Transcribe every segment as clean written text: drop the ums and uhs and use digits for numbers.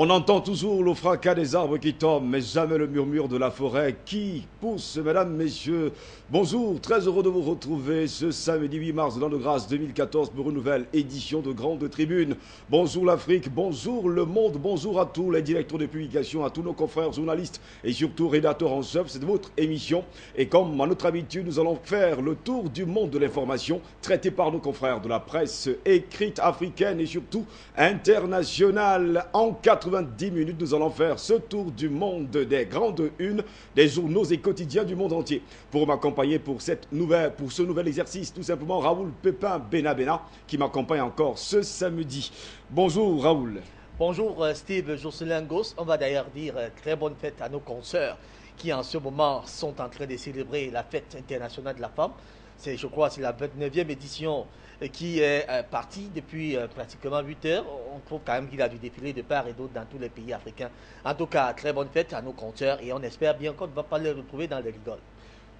On entend toujours le fracas des arbres qui tombent, mais jamais le murmure de la forêt qui pousse. Mesdames, messieurs, bonjour, très heureux de vous retrouver ce samedi 8 mars de l'an de grâce 2014 pour une nouvelle édition de Grande Tribune. Bonjour l'Afrique, bonjour le monde, bonjour à tous les directeurs de publication, à tous nos confrères journalistes et surtout rédacteurs en chef. C'est votre émission et comme à notre habitude, nous allons faire le tour du monde de l'information traité par nos confrères de la presse écrite africaine et surtout internationale. En 90 minutes, nous allons faire ce tour du monde des grandes unes des journaux et quotidiens du monde entier. Pour m'accompagner pour ce nouvel exercice, tout simplement Raoul Pépin Benabena qui m'accompagne encore ce samedi. Bonjour Raoul. Bonjour Steve Jocelyn Gauss. On va d'ailleurs dire très bonne fête à nos consoeurs qui en ce moment sont en train de célébrer la fête internationale de la femme. Je crois que c'est la 29e édition qui est partie depuis pratiquement 8 heures. On trouve quand même qu'il a du défilé de part et d'autre dans tous les pays africains. En tout cas, très bonne fête à nos consoeurs et on espère bien qu'on ne va pas les retrouver dans les rigoles.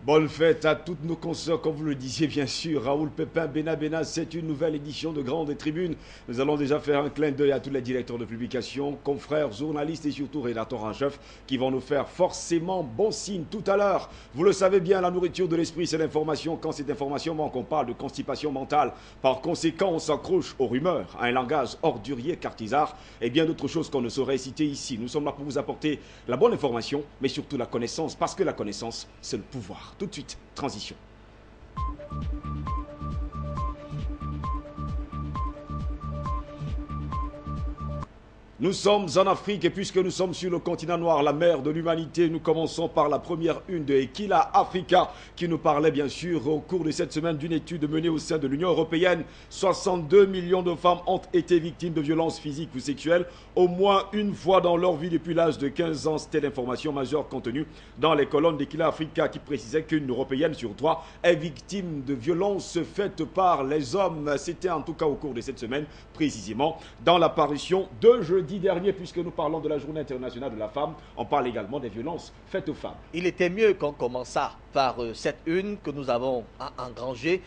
Bonne fête à toutes nos consoeurs, comme vous le disiez bien sûr. Raoul Pépin Benabena, c'est une nouvelle édition de Grande Tribune. Nous allons déjà faire un clin d'œil à tous les directeurs de publication, confrères, journalistes et surtout rédacteurs en chef qui vont nous faire forcément bon signe tout à l'heure. Vous le savez bien, la nourriture de l'esprit, c'est l'information. Quand cette information manque, on parle de constipation mentale. Par conséquent, on s'accroche aux rumeurs, à un langage ordurier, cartisard et bien d'autres choses qu'on ne saurait citer ici. Nous sommes là pour vous apporter la bonne information, mais surtout la connaissance, parce que la connaissance, c'est le pouvoir. Tout de suite, transition. Nous sommes en Afrique et puisque nous sommes sur le continent noir, la mer de l'humanité, nous commençons par la première une de Equila Africa qui nous parlait bien sûr au cours de cette semaine d'une étude menée au sein de l'Union européenne. 62 millions de femmes ont été victimes de violences physiques ou sexuelles au moins une fois dans leur vie depuis l'âge de 15 ans. C'était l'information majeure contenue dans les colonnes d'Equila Africa qui précisait qu'une Européenne sur 3 est victime de violences faites par les hommes. C'était en tout cas au cours de cette semaine, précisément dans l'apparition de jeudi dernier, puisque nous parlons de la Journée internationale de la femme, on parle également des violences faites aux femmes. Il était mieux qu'on commençât par cette une que nous avons engrangée.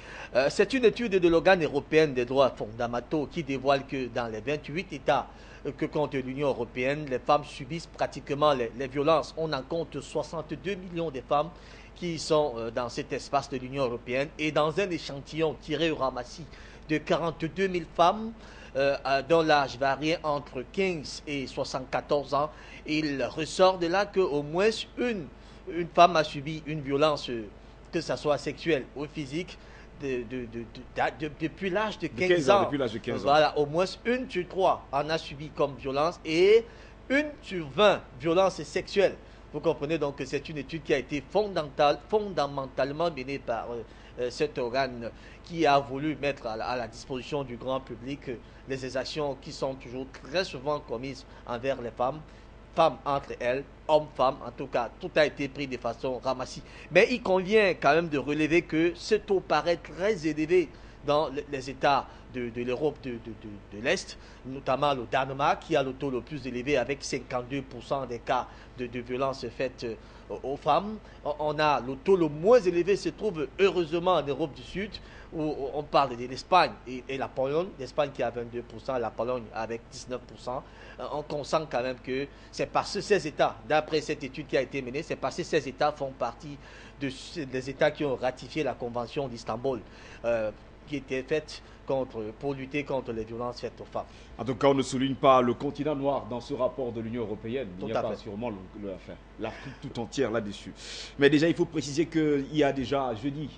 C'est une étude de l'organe européen des droits fondamentaux qui dévoile que dans les 28 États que compte l'Union européenne, les femmes subissent pratiquement les violences. On en compte 62 millions de femmes qui sont dans cet espace de l'Union européenne et dans un échantillon tiré au ramassis de 42 000 femmes dont l'âge variait entre 15 et 74 ans. Il ressort de là qu'au moins une femme a subi une violence, que ce soit sexuelle ou physique, depuis l'âge de 15 ans. Depuis l'âge de 15 ans. Voilà, au moins une sur 3 en a subi comme violence et une sur 20 violences sexuelles. Vous comprenez donc que c'est une étude qui a été fondamentalement menée par cet organe qui a voulu mettre à la disposition du grand public les exactions qui sont toujours très souvent commises envers les femmes, femmes entre elles, hommes-femmes, en tout cas, tout a été pris de façon ramassie. Mais il convient quand même de relever que ce taux paraît très élevé dans les États de l'Europe de l'Est, notamment le Danemark, qui a le taux le plus élevé avec 52% des cas de violences faites aux femmes. On a le taux le moins élevé se trouve heureusement en Europe du Sud, où on parle de l'Espagne et la Pologne. L'Espagne qui a 22%, la Pologne avec 19%. On consent quand même que c'est parce que ces États, d'après cette étude qui a été menée, c'est parce que ces États font partie des États qui ont ratifié la Convention d'Istanbul, qui était faite pour lutter contre les violences faites aux femmes. En tout cas, on ne souligne pas le continent noir dans ce rapport de l'Union européenne. Il n'y a pas sûrement l'Afrique tout entière là-dessus. Mais déjà, il faut préciser qu'il y a déjà, jeudi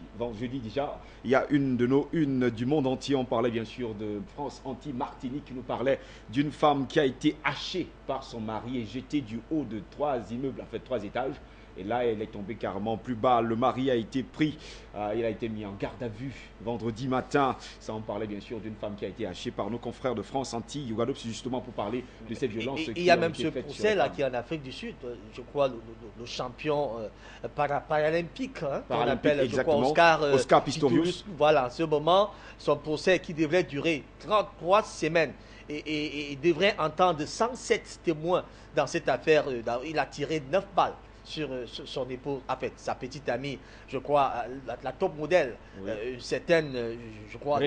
déjà, il y a une de nos unes du monde entier. On parlait bien sûr de France Anti-Martinique qui nous parlait d'une femme qui a été hachée par son mari et jetée du haut de 3 immeubles, en fait 3 étages. Et là, elle est tombée carrément plus bas. Le mari a été pris, il a été mis en garde à vue vendredi matin. Ça, on parlait bien sûr d'une femme qui a été hachée par nos confrères de France Anti-Guadeloupe, justement pour parler de ces violences. Il y a même ce procès là qui est en Afrique du Sud, je crois, le champion paralympique, qu'on appelle, je crois, Oscar Pistorius. Voilà, en ce moment, son procès qui devrait durer 33 semaines. Et devrait entendre 107 témoins dans cette affaire. Il a tiré 9 balles sur son épouse, en fait, sa petite amie, je crois, la top modèle, oui. Certaines, je crois,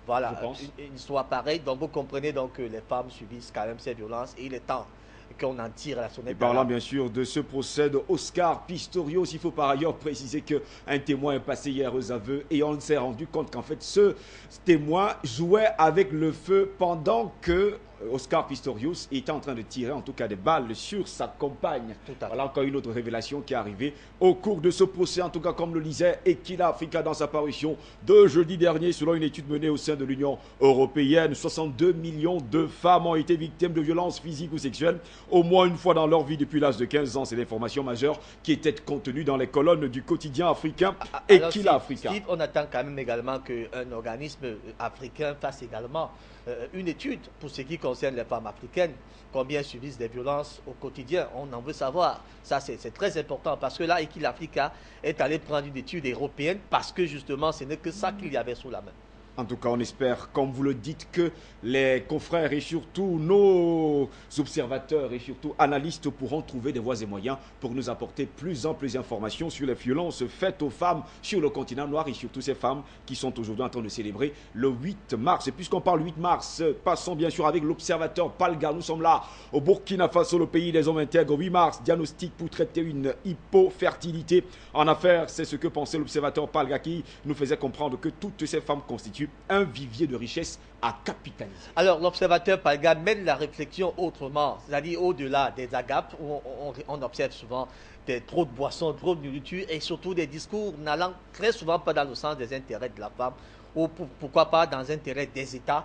voilà, une histoire pareille. Donc vous comprenez donc que les femmes subissent quand même ces violences et il est temps qu'on en tire la sonnette. Et parlant bien sûr de ce procès de Oscar Pistorius, il faut par ailleurs préciser qu'un témoin est passé hier aux aveux et on s'est rendu compte qu'en fait ce témoin jouait avec le feu pendant que Oscar Pistorius était en train de tirer en tout cas des balles sur sa compagne. Voilà encore une autre révélation qui est arrivée au cours de ce procès, en tout cas comme le lisait Equila Africa dans sa parution de jeudi dernier. Selon une étude menée au sein de l'Union européenne, 62 millions de femmes ont été victimes de violences physiques ou sexuelles au moins une fois dans leur vie depuis l'âge de 15 ans. C'est l'information majeure qui était contenue dans les colonnes du quotidien africain Equila Africa. Steve, on attend quand même également qu'un organisme africain fasse également une étude pour ce qui concerne les femmes africaines, combien subissent des violences au quotidien. On en veut savoir. Ça, c'est très important parce que là, Equila Africa est allé prendre une étude européenne parce que justement, ce n'est que ça qu'il y avait sous la main. En tout cas, on espère, comme vous le dites, que les confrères et surtout nos observateurs et surtout analystes pourront trouver des voies et moyens pour nous apporter plus amples informations sur les violences faites aux femmes sur le continent noir et surtout ces femmes qui sont aujourd'hui en train de célébrer le 8 mars. Et puisqu'on parle 8 mars, passons bien sûr avec l'observateur Palga. Nous sommes là au Burkina Faso, le pays des hommes intègres. 8 mars, diagnostic pour traiter une hypofertilité en affaires. C'est ce que pensait l'observateur Palga qui nous faisait comprendre que toutes ces femmes constituent un vivier de richesse à capitaliser. Alors, l'observateur Palga mène la réflexion autrement, c'est-à-dire au-delà des agapes, où on observe souvent trop de boissons, trop de nourriture et surtout des discours n'allant très souvent pas dans le sens des intérêts de la femme ou pourquoi pas dans l'intérêt des États.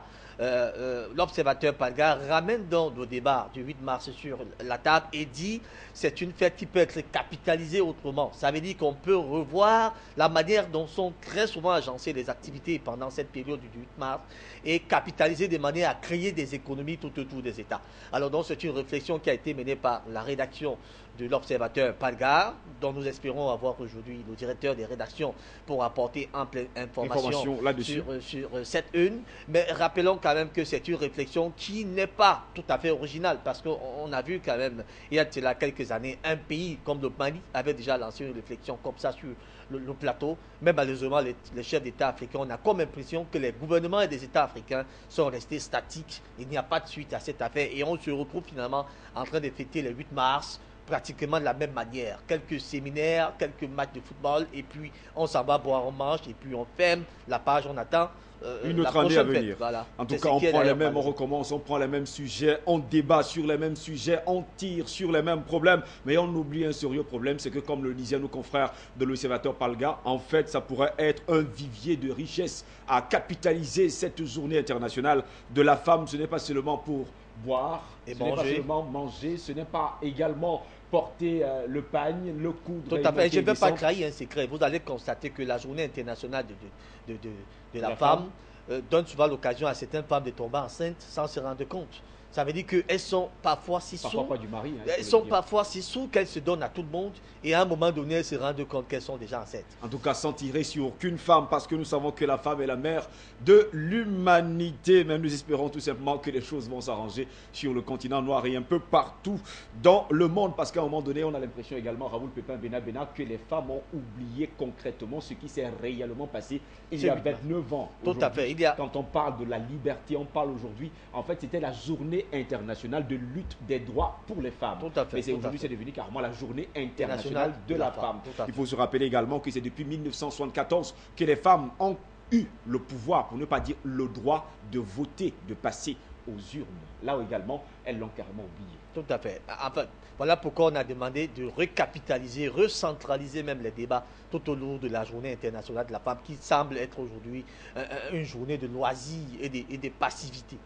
L'observateur Palga ramène donc le débat du 8 mars sur la table et dit c'est une fête qui peut être capitalisée autrement. Ça veut dire qu'on peut revoir la manière dont sont très souvent agencées les activités pendant cette période du 8 mars et capitaliser de manière à créer des économies tout autour des États. Alors donc c'est une réflexion qui a été menée par la rédaction de l'observateur Palga, dont nous espérons avoir aujourd'hui le directeur des rédactions pour apporter ample information sur cette une. Mais rappelons quand même que c'est une réflexion qui n'est pas tout à fait originale, parce qu'on a vu quand même, il y a de là quelques années, un pays comme le Mali avait déjà lancé une réflexion comme ça sur le plateau. Mais malheureusement, les chefs d'État africains, on a comme impression que les gouvernements des États africains sont restés statiques. Il n'y a pas de suite à cette affaire et on se retrouve finalement en train de fêter le 8 mars pratiquement de la même manière. Quelques séminaires, quelques matchs de football et puis on s'en va boire, on mange et puis on ferme la page, on attend une autre année à venir. Voilà. En tout cas, on prend les mêmes, on recommence, on prend les mêmes sujets, on débat sur les mêmes sujets, on tire sur les mêmes problèmes, mais on oublie un sérieux problème, c'est que comme le disaient nos confrères de l'observateur Palga, en fait, ça pourrait être un vivier de richesse à capitaliser cette journée internationale de la femme. Ce n'est pas seulement pour boire, ce n'est pas seulement manger, ce n'est pas également porter le pagne, le coudre. Tout à fait. Je ne vais pas trahir un secret. Vous allez constater que la journée internationale de la femme donne souvent l'occasion à certaines femmes de tomber enceintes sans se rendre compte. Ça veut dire qu'elles sont parfois si sourdes. Parfois pas du mari. Hein, elles sont parfois si sourdes qu'elles se donnent à tout le monde et à un moment donné, elles se rendent compte qu'elles sont déjà enceintes. En tout cas, sans tirer sur aucune femme parce que nous savons que la femme est la mère de l'humanité. Même nous espérons tout simplement que les choses vont s'arranger sur le continent noir et un peu partout dans le monde parce qu'à un moment donné, on a l'impression également, Raoul Pépin Bena, que les femmes ont oublié concrètement ce qui s'est réellement passé il y a 29 ans. Tout à fait. Quand on parle de la liberté, on parle aujourd'hui, en fait, c'était la journée internationale de lutte des droits pour les femmes. Tout à fait. Mais aujourd'hui, c'est devenu carrément la journée internationale de la femme. Il faut se rappeler également que c'est depuis 1974 que les femmes ont eu le pouvoir, pour ne pas dire le droit, de voter, de passer aux urnes. Là où également, elles l'ont carrément oublié. Tout à fait. Enfin, voilà pourquoi on a demandé de recapitaliser, recentraliser même les débats tout au long de la journée internationale de la femme qui semble être aujourd'hui une journée de loisirs et de passivité.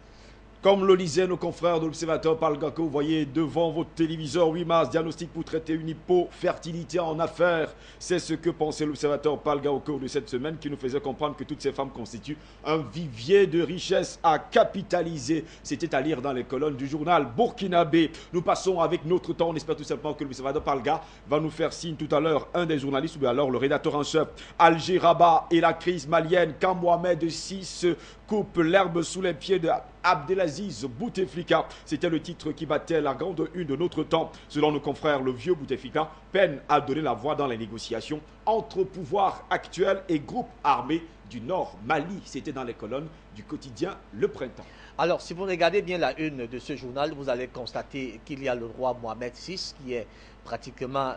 Comme le disaient nos confrères de l'Observateur Palga, que vous voyez devant votre téléviseur, 8 mars, diagnostic pour traiter une hypofertilité en affaires. C'est ce que pensait l'Observateur Palga au cours de cette semaine, qui nous faisait comprendre que toutes ces femmes constituent un vivier de richesse à capitaliser. C'était à lire dans les colonnes du journal Burkinabé. Nous passons avec notre temps. On espère tout simplement que l'Observateur Palga va nous faire signe tout à l'heure, un des journalistes, ou bien alors le rédacteur en chef. Alger, Rabat et la crise malienne, quand Mohamed VI se coupe l'herbe sous les pieds de Abdelaziz Bouteflika. C'était le titre qui battait la grande une de notre temps. Selon nos confrères, le vieux Bouteflika peine à donner la voix dans les négociations entre pouvoir actuel et groupes armés du Nord. Mali, c'était dans les colonnes du quotidien Le Printemps. Alors, si vous regardez bien la une de ce journal, vous allez constater qu'il y a le roi Mohamed VI, qui est pratiquement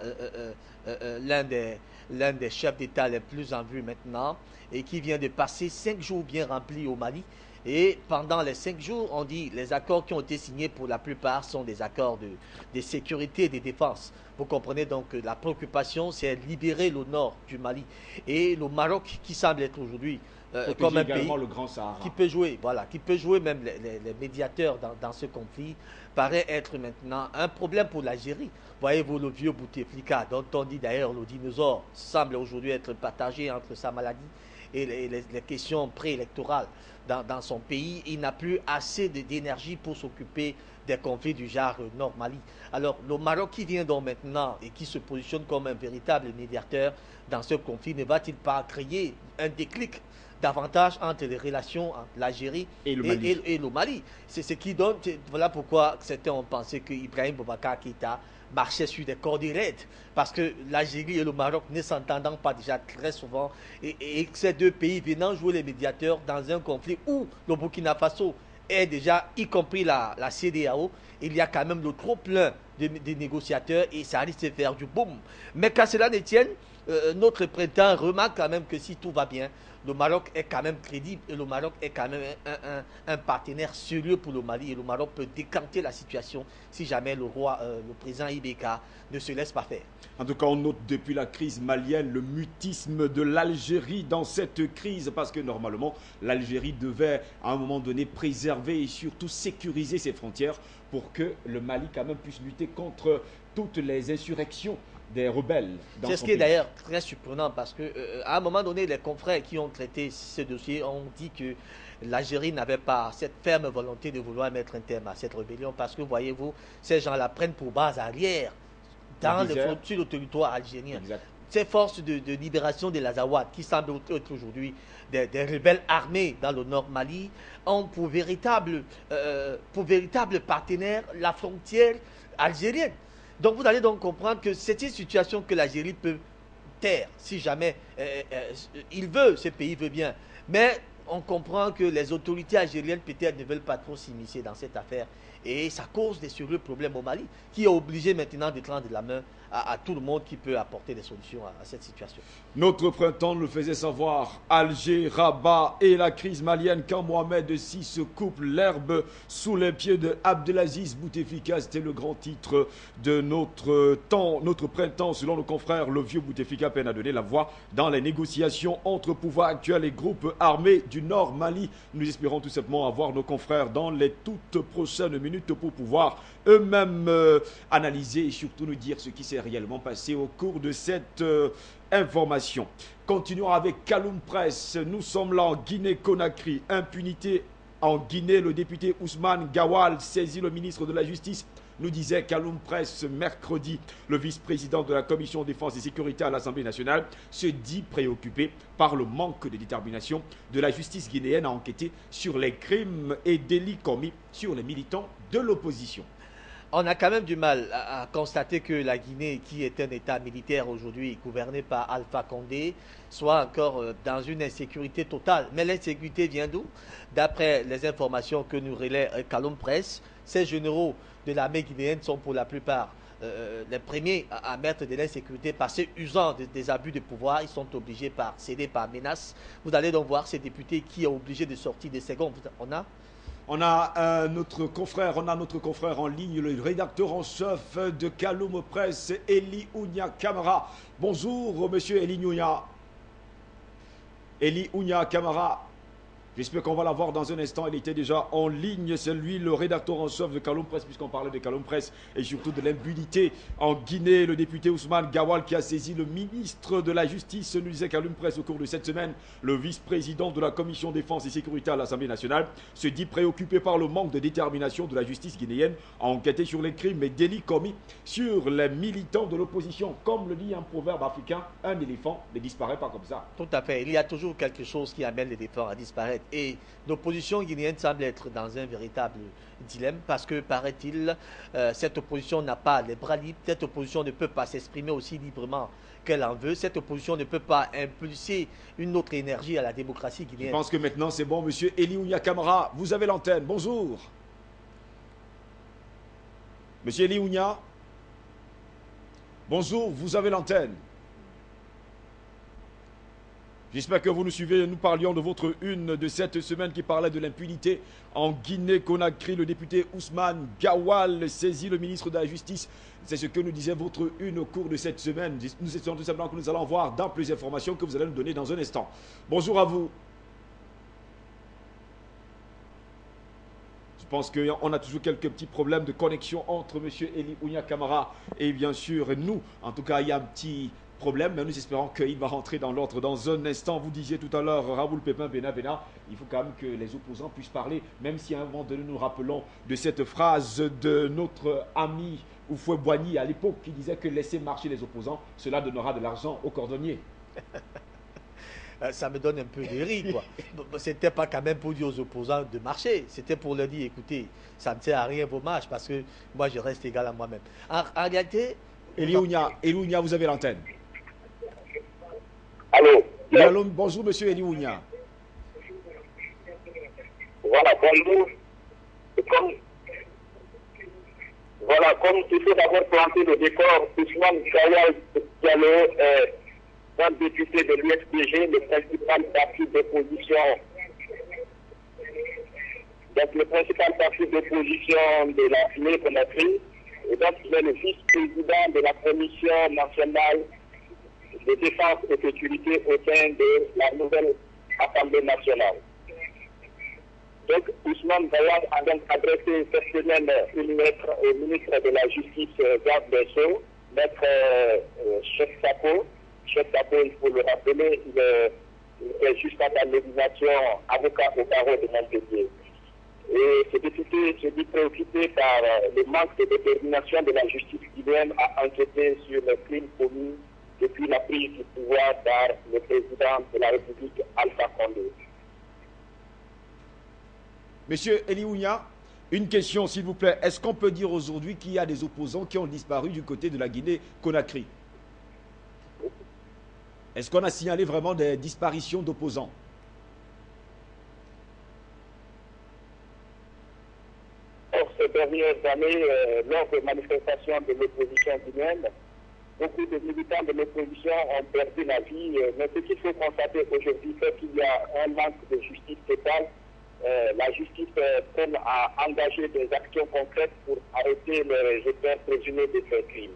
l'un des chefs d'État les plus en vue maintenant, et qui vient de passer 5 jours bien remplis au Mali. Et pendant les 5 jours, on dit les accords qui ont été signés pour la plupart sont des accords de sécurité et de défense. Vous comprenez donc que la préoccupation, c'est libérer le nord du Mali. Et le Maroc, qui semble être aujourd'hui comme un pays le Grand Sahara, qui peut jouer, voilà, qui peut jouer même les médiateurs dans ce conflit, paraît être maintenant un problème pour l'Algérie. Voyez-vous le vieux Bouteflika, dont on dit d'ailleurs le dinosaure, semble aujourd'hui être partagé entre sa maladie et les questions préélectorales dans son pays. Il n'a plus assez d'énergie pour s'occuper des conflits du genre Nord Mali. Alors le Maroc qui vient donc maintenant et qui se positionne comme un véritable médiateur dans ce conflit, ne va-t-il pas créer un déclic davantage entre les relations entre l'Algérie et le Mali? C'est ce qui donne, voilà pourquoi certains ont pensé que Ibrahim Boubacar Keïta marchait sur des cordes raides, parce que l'Algérie et le Maroc ne s'entendant pas déjà très souvent, et ces deux pays venant jouer les médiateurs dans un conflit où le Burkina Faso est déjà, y compris la CEDEAO, il y a quand même le trop plein de négociateurs et ça risque de faire du boom. Mais qu'à cela ne tienne, notre printemps remarque quand même que si tout va bien, le Maroc est quand même crédible et le Maroc est quand même un partenaire sérieux pour le Mali, et le Maroc peut décanter la situation si jamais le président Ibeka ne se laisse pas faire. En tout cas, on note depuis la crise malienne le mutisme de l'Algérie dans cette crise, parce que normalement, l'Algérie devait à un moment donné préserver et surtout sécuriser ses frontières pour que le Mali quand même puisse lutter contre toutes les insurrections des rebelles. C'est ce qui est d'ailleurs très surprenant, parce que à un moment donné, les confrères qui ont traité ce dossier ont dit que l'Algérie n'avait pas cette ferme volonté de vouloir mettre un terme à cette rébellion, parce que voyez-vous, ces gens-la prennent pour base arrière sur le territoire algérien. Exact. Ces forces de libération des Azawad, qui semblent être aujourd'hui des rebelles armés dans le nord Mali, ont pour véritable partenaire la frontière algérienne. Donc vous allez donc comprendre que c'est une situation que l'Algérie peut taire si jamais ce pays veut bien. Mais on comprend que les autorités algériennes peut-être ne veulent pas trop s'immiscer dans cette affaire. Et ça cause des sérieux problèmes au Mali, qui est obligé maintenant de tendre la main à tout le monde qui peut apporter des solutions à cette situation. Notre printemps le faisait savoir. Alger, Rabat et la crise malienne, quand Mohamed VI se coupe l'herbe sous les pieds de Abdelaziz Bouteflika. C'était le grand titre de notre printemps. Selon nos confrères, le vieux Bouteflika peine à donner la voix dans les négociations entre pouvoirs actuels et groupes armés du Nord Mali. Nous espérons tout simplement avoir nos confrères dans les toutes prochaines minutes pour pouvoir eux-mêmes analyser et surtout nous dire ce qui s'est réellement passé au cours de cette information. Continuons avec Kaloum Presse. Nous sommes là en Guinée-Conakry. Impunité en Guinée. Le député Ousmane Gawal saisit le ministre de la Justice, nous disait Kaloum Presse mercredi. Le vice-président de la Commission défense et sécurité à l'Assemblée nationale se dit préoccupé par le manque de détermination de la justice guinéenne à enquêter sur les crimes et délits commis sur les militants de l'opposition. On a quand même du mal à constater que la Guinée, qui est un État militaire aujourd'hui, gouverné par Alpha Condé, soit encore dans une insécurité totale. Mais l'insécurité vient d'où? D'après les informations que nous relaie Kaloum Presse, ces généraux de l'armée guinéenne sont pour la plupart les premiers à mettre de l'insécurité parce qu'usant des abus de pouvoir, ils sont obligés par céder par menace. Vous allez donc voir ces députés qui sont obligés de sortir des secondes. On a notre confrère en ligne, le rédacteur en chef de Kaloum Presse, Eli Ounia Camara. Bonjour, monsieur Eli Ounia. Eli Ounia Camara. J'espère qu'on va l'avoir dans un instant. Il était déjà en ligne. C'est lui le rédacteur en chef de Kaloum Presse, puisqu'on parlait de Kaloum Presse et surtout de l'impunité en Guinée. Le député Ousmane Gawal qui a saisi le ministre de la Justice, nous disait Kaloum Presse au cours de cette semaine. Le vice-président de la Commission défense et sécurité à l'Assemblée nationale se dit préoccupé par le manque de détermination de la justice guinéenne à enquêter sur les crimes et délits commis sur les militants de l'opposition. Comme le dit un proverbe africain, un éléphant ne disparaît pas comme ça. Tout à fait. Il y a toujours quelque chose qui amène l'éléphant à disparaître. Et l'opposition guinéenne semble être dans un véritable dilemme parce que, paraît-il, cette opposition n'a pas les bras libres, cette opposition ne peut pas s'exprimer aussi librement qu'elle en veut, cette opposition ne peut pas impulser une autre énergie à la démocratie Je guinéenne. pense que maintenant c'est bon, monsieur Eliounia Camara, vous avez l'antenne. Bonjour. Monsieur Eliounia. Bonjour, vous avez l'antenne. J'espère que vous nous suivez. Nous parlions de votre une de cette semaine qui parlait de l'impunité en Guinée-Conakry. Le député Ousmane Gawal saisit le ministre de la Justice. C'est ce que nous disait votre une au cours de cette semaine. Nous espérons tout simplement que nous allons voir d'amples informations que vous allez nous donner dans un instant. Bonjour à vous. Je pense qu'on a toujours quelques petits problèmes de connexion entre M. Eliounia Camara et bien sûr nous. En tout cas, il y a un petit problème, mais nous espérons qu'il va rentrer dans l'ordre dans un instant. Vous disiez tout à l'heure, Raoul Pépin Bena Bena, il faut quand même que les opposants puissent parler, même si à un moment donné nous nous rappelons de cette phrase de notre ami Oufoué Boigny à l'époque qui disait que laisser marcher les opposants, cela donnera de l'argent aux cordonniers. Ça me donne un peu de rire, quoi. C'était pas quand même pour dire aux opposants de marcher, c'était pour leur dire, écoutez, ça ne sert à rien vos marches parce que moi je reste égal à moi-même. En réalité... Eliounia, vous avez l'antenne. Allô? Oui, allô, bonjour, monsieur Eliounia. Voilà, bonjour. Comme il faut d'abord planter le décor, Ousmane Gawal Diallo est un député de l'USPG, le principal parti d'opposition. Donc, le principal parti d'opposition de la Guinée-Conakry. Et donc, il est le vice-président de la Commission nationale de défense et sécurité au sein de la nouvelle Assemblée nationale. Donc, Ousmane Gawal a donc adressé cette semaine une lettre au ministre de la Justice, Garde des Sceaux, maître Cheikh Sako. Cheikh Sako, il faut le rappeler, il est jusqu'à sa nomination avocat au barreau de Montpellier. Et ce député se dit préoccupé par le manque de détermination de la justice guinéenne à enquêter sur les crimes commis depuis la prise du pouvoir par le président de la République, Alpha Condé. Monsieur Eliounia, une question s'il vous plaît. Est-ce qu'on peut dire aujourd'hui qu'il y a des opposants qui ont disparu du côté de la Guinée-Conakry? Est-ce qu'on a signalé vraiment des disparitions d'opposants? Ces dernières années, lors des manifestations de l'opposition guinéenne, beaucoup de militants de l'opposition ont perdu la vie. Mais ce qu'il faut constater aujourd'hui, c'est qu'il y a un manque de justice totale. La justice peine à engager des actions concrètes pour arrêter les auteurs présumés de ces crimes.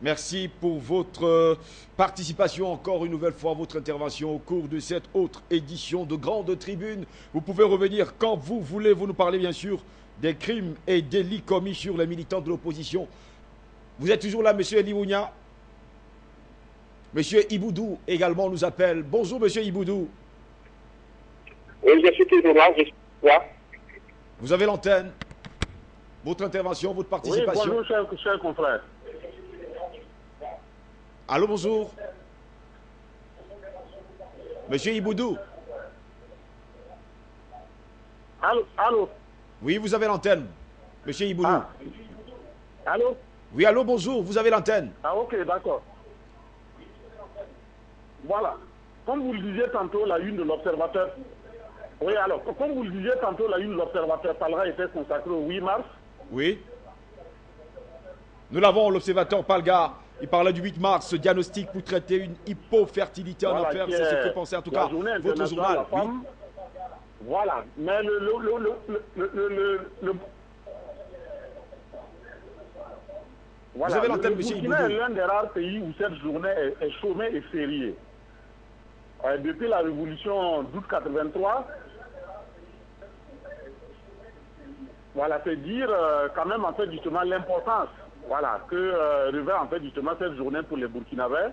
Merci pour votre participation encore une nouvelle fois à votre intervention au cours de cette autre édition de Grande Tribune. Vous pouvez revenir quand vous voulez. Vous nous parlez bien sûr des crimes et délits commis sur les militants de l'opposition. Vous êtes toujours là, monsieur Eliounia? Monsieur Iboudou également nous appelle. Bonjour, monsieur Iboudou. Oui, je suis toujours là, je suis là. Vous avez l'antenne. Votre intervention, votre participation. Oui, bonjour, cher confrère. Allô, bonjour. Monsieur Iboudou. Allô. Oui, vous avez l'antenne. Monsieur Iboudou. Ah. Allô. Oui, allô, bonjour, vous avez l'antenne. Ah, ok, d'accord. Voilà. Comme vous le disiez tantôt, la une de l'Observateur. Oui, alors, comme vous le disiez tantôt, la une de l'Observateur Palga était consacrée au 8 mars. Oui. Nous l'avons, l'Observateur Palga. Il parlait du 8 mars, ce diagnostic pour traiter une hypofertilité en affaires. C'est ce que pensait en tout cas votre journal. Oui. Voilà. Mais Vous avez l'antenne, monsieur Iboudou. Le Burkina est l'un des rares pays où cette journée est chômée et fériée. Depuis la révolution d'août 83, voilà, c'est dire quand même en fait justement l'importance, voilà, que revêt en fait justement cette journée pour les Burkinabés,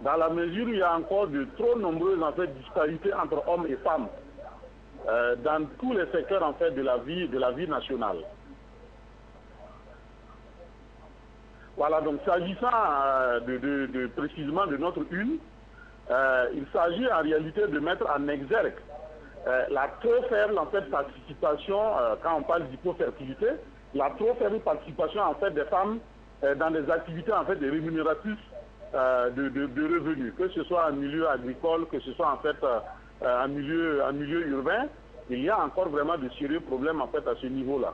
dans la mesure où il y a encore de trop nombreuses en fait disparités entre hommes et femmes dans tous les secteurs en fait de la vie nationale. Voilà, donc s'agissant précisément de notre une, il s'agit en réalité de mettre en exergue la trop faible en fait, participation, quand on parle d'hypofertilité, la trop faible participation en fait, des femmes dans des activités en fait, des rémunératrices de revenus, que ce soit en milieu agricole, que ce soit en fait en milieu urbain. Il y a encore vraiment de sérieux problèmes en fait, à ce niveau-là.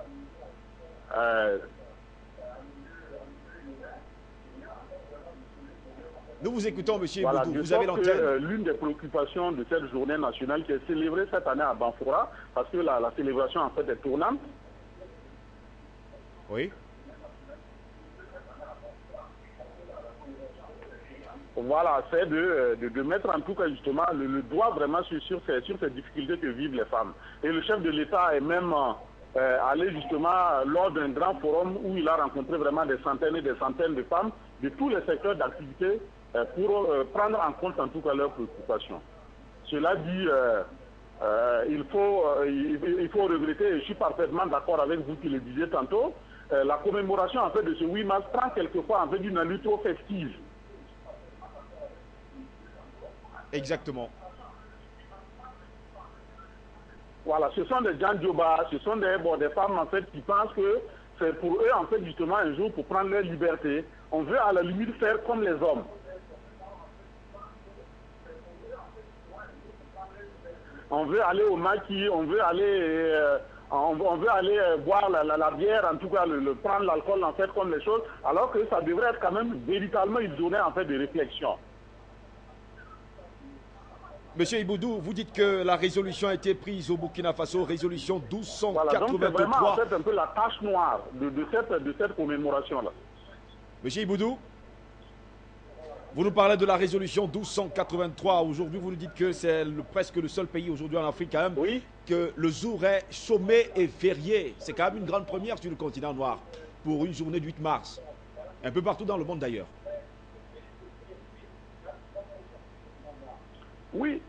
Nous vous écoutons, M. Voilà, Iboudou, vous avez l'antenne. L'une des préoccupations de cette journée nationale qui est célébrée cette année à Banfora, parce que la célébration en fait est tournante. Oui. Voilà, c'est de mettre en tout cas justement le doigt vraiment sur ces difficultés que vivent les femmes. Et le chef de l'État est même allé justement lors d'un grand forum où il a rencontré vraiment des centaines et des centaines de femmes de tous les secteurs d'activité pour prendre en compte en tout cas leurs préoccupations. Cela dit, il faut regretter, et je suis parfaitement d'accord avec vous qui le disiez tantôt, la commémoration en fait de ce 8 mars prend quelquefois en fait d'une allure trop festive. Exactement. Voilà, ce sont des Djandjoba, ce sont des femmes en fait qui pensent que c'est pour eux en fait justement un jour pour prendre leur liberté. On veut à la limite faire comme les hommes. On veut aller au maquis, on veut aller boire la bière, en tout cas prendre l'alcool en fait comme les choses, alors que ça devrait être quand même véritablement une journée en fait de réflexion. Monsieur Iboudou, vous dites que la résolution a été prise au Burkina Faso, résolution 1283. Voilà, donc c'est vraiment en fait un peu la tache noire de cette commémoration-là. Monsieur Iboudou, vous nous parlez de la résolution 1283. Aujourd'hui, vous nous dites que c'est presque le seul pays aujourd'hui en Afrique quand même, oui, que le jour est chômé et férié. C'est quand même une grande première sur le continent noir pour une journée du 8 mars. Un peu partout dans le monde d'ailleurs. Oui,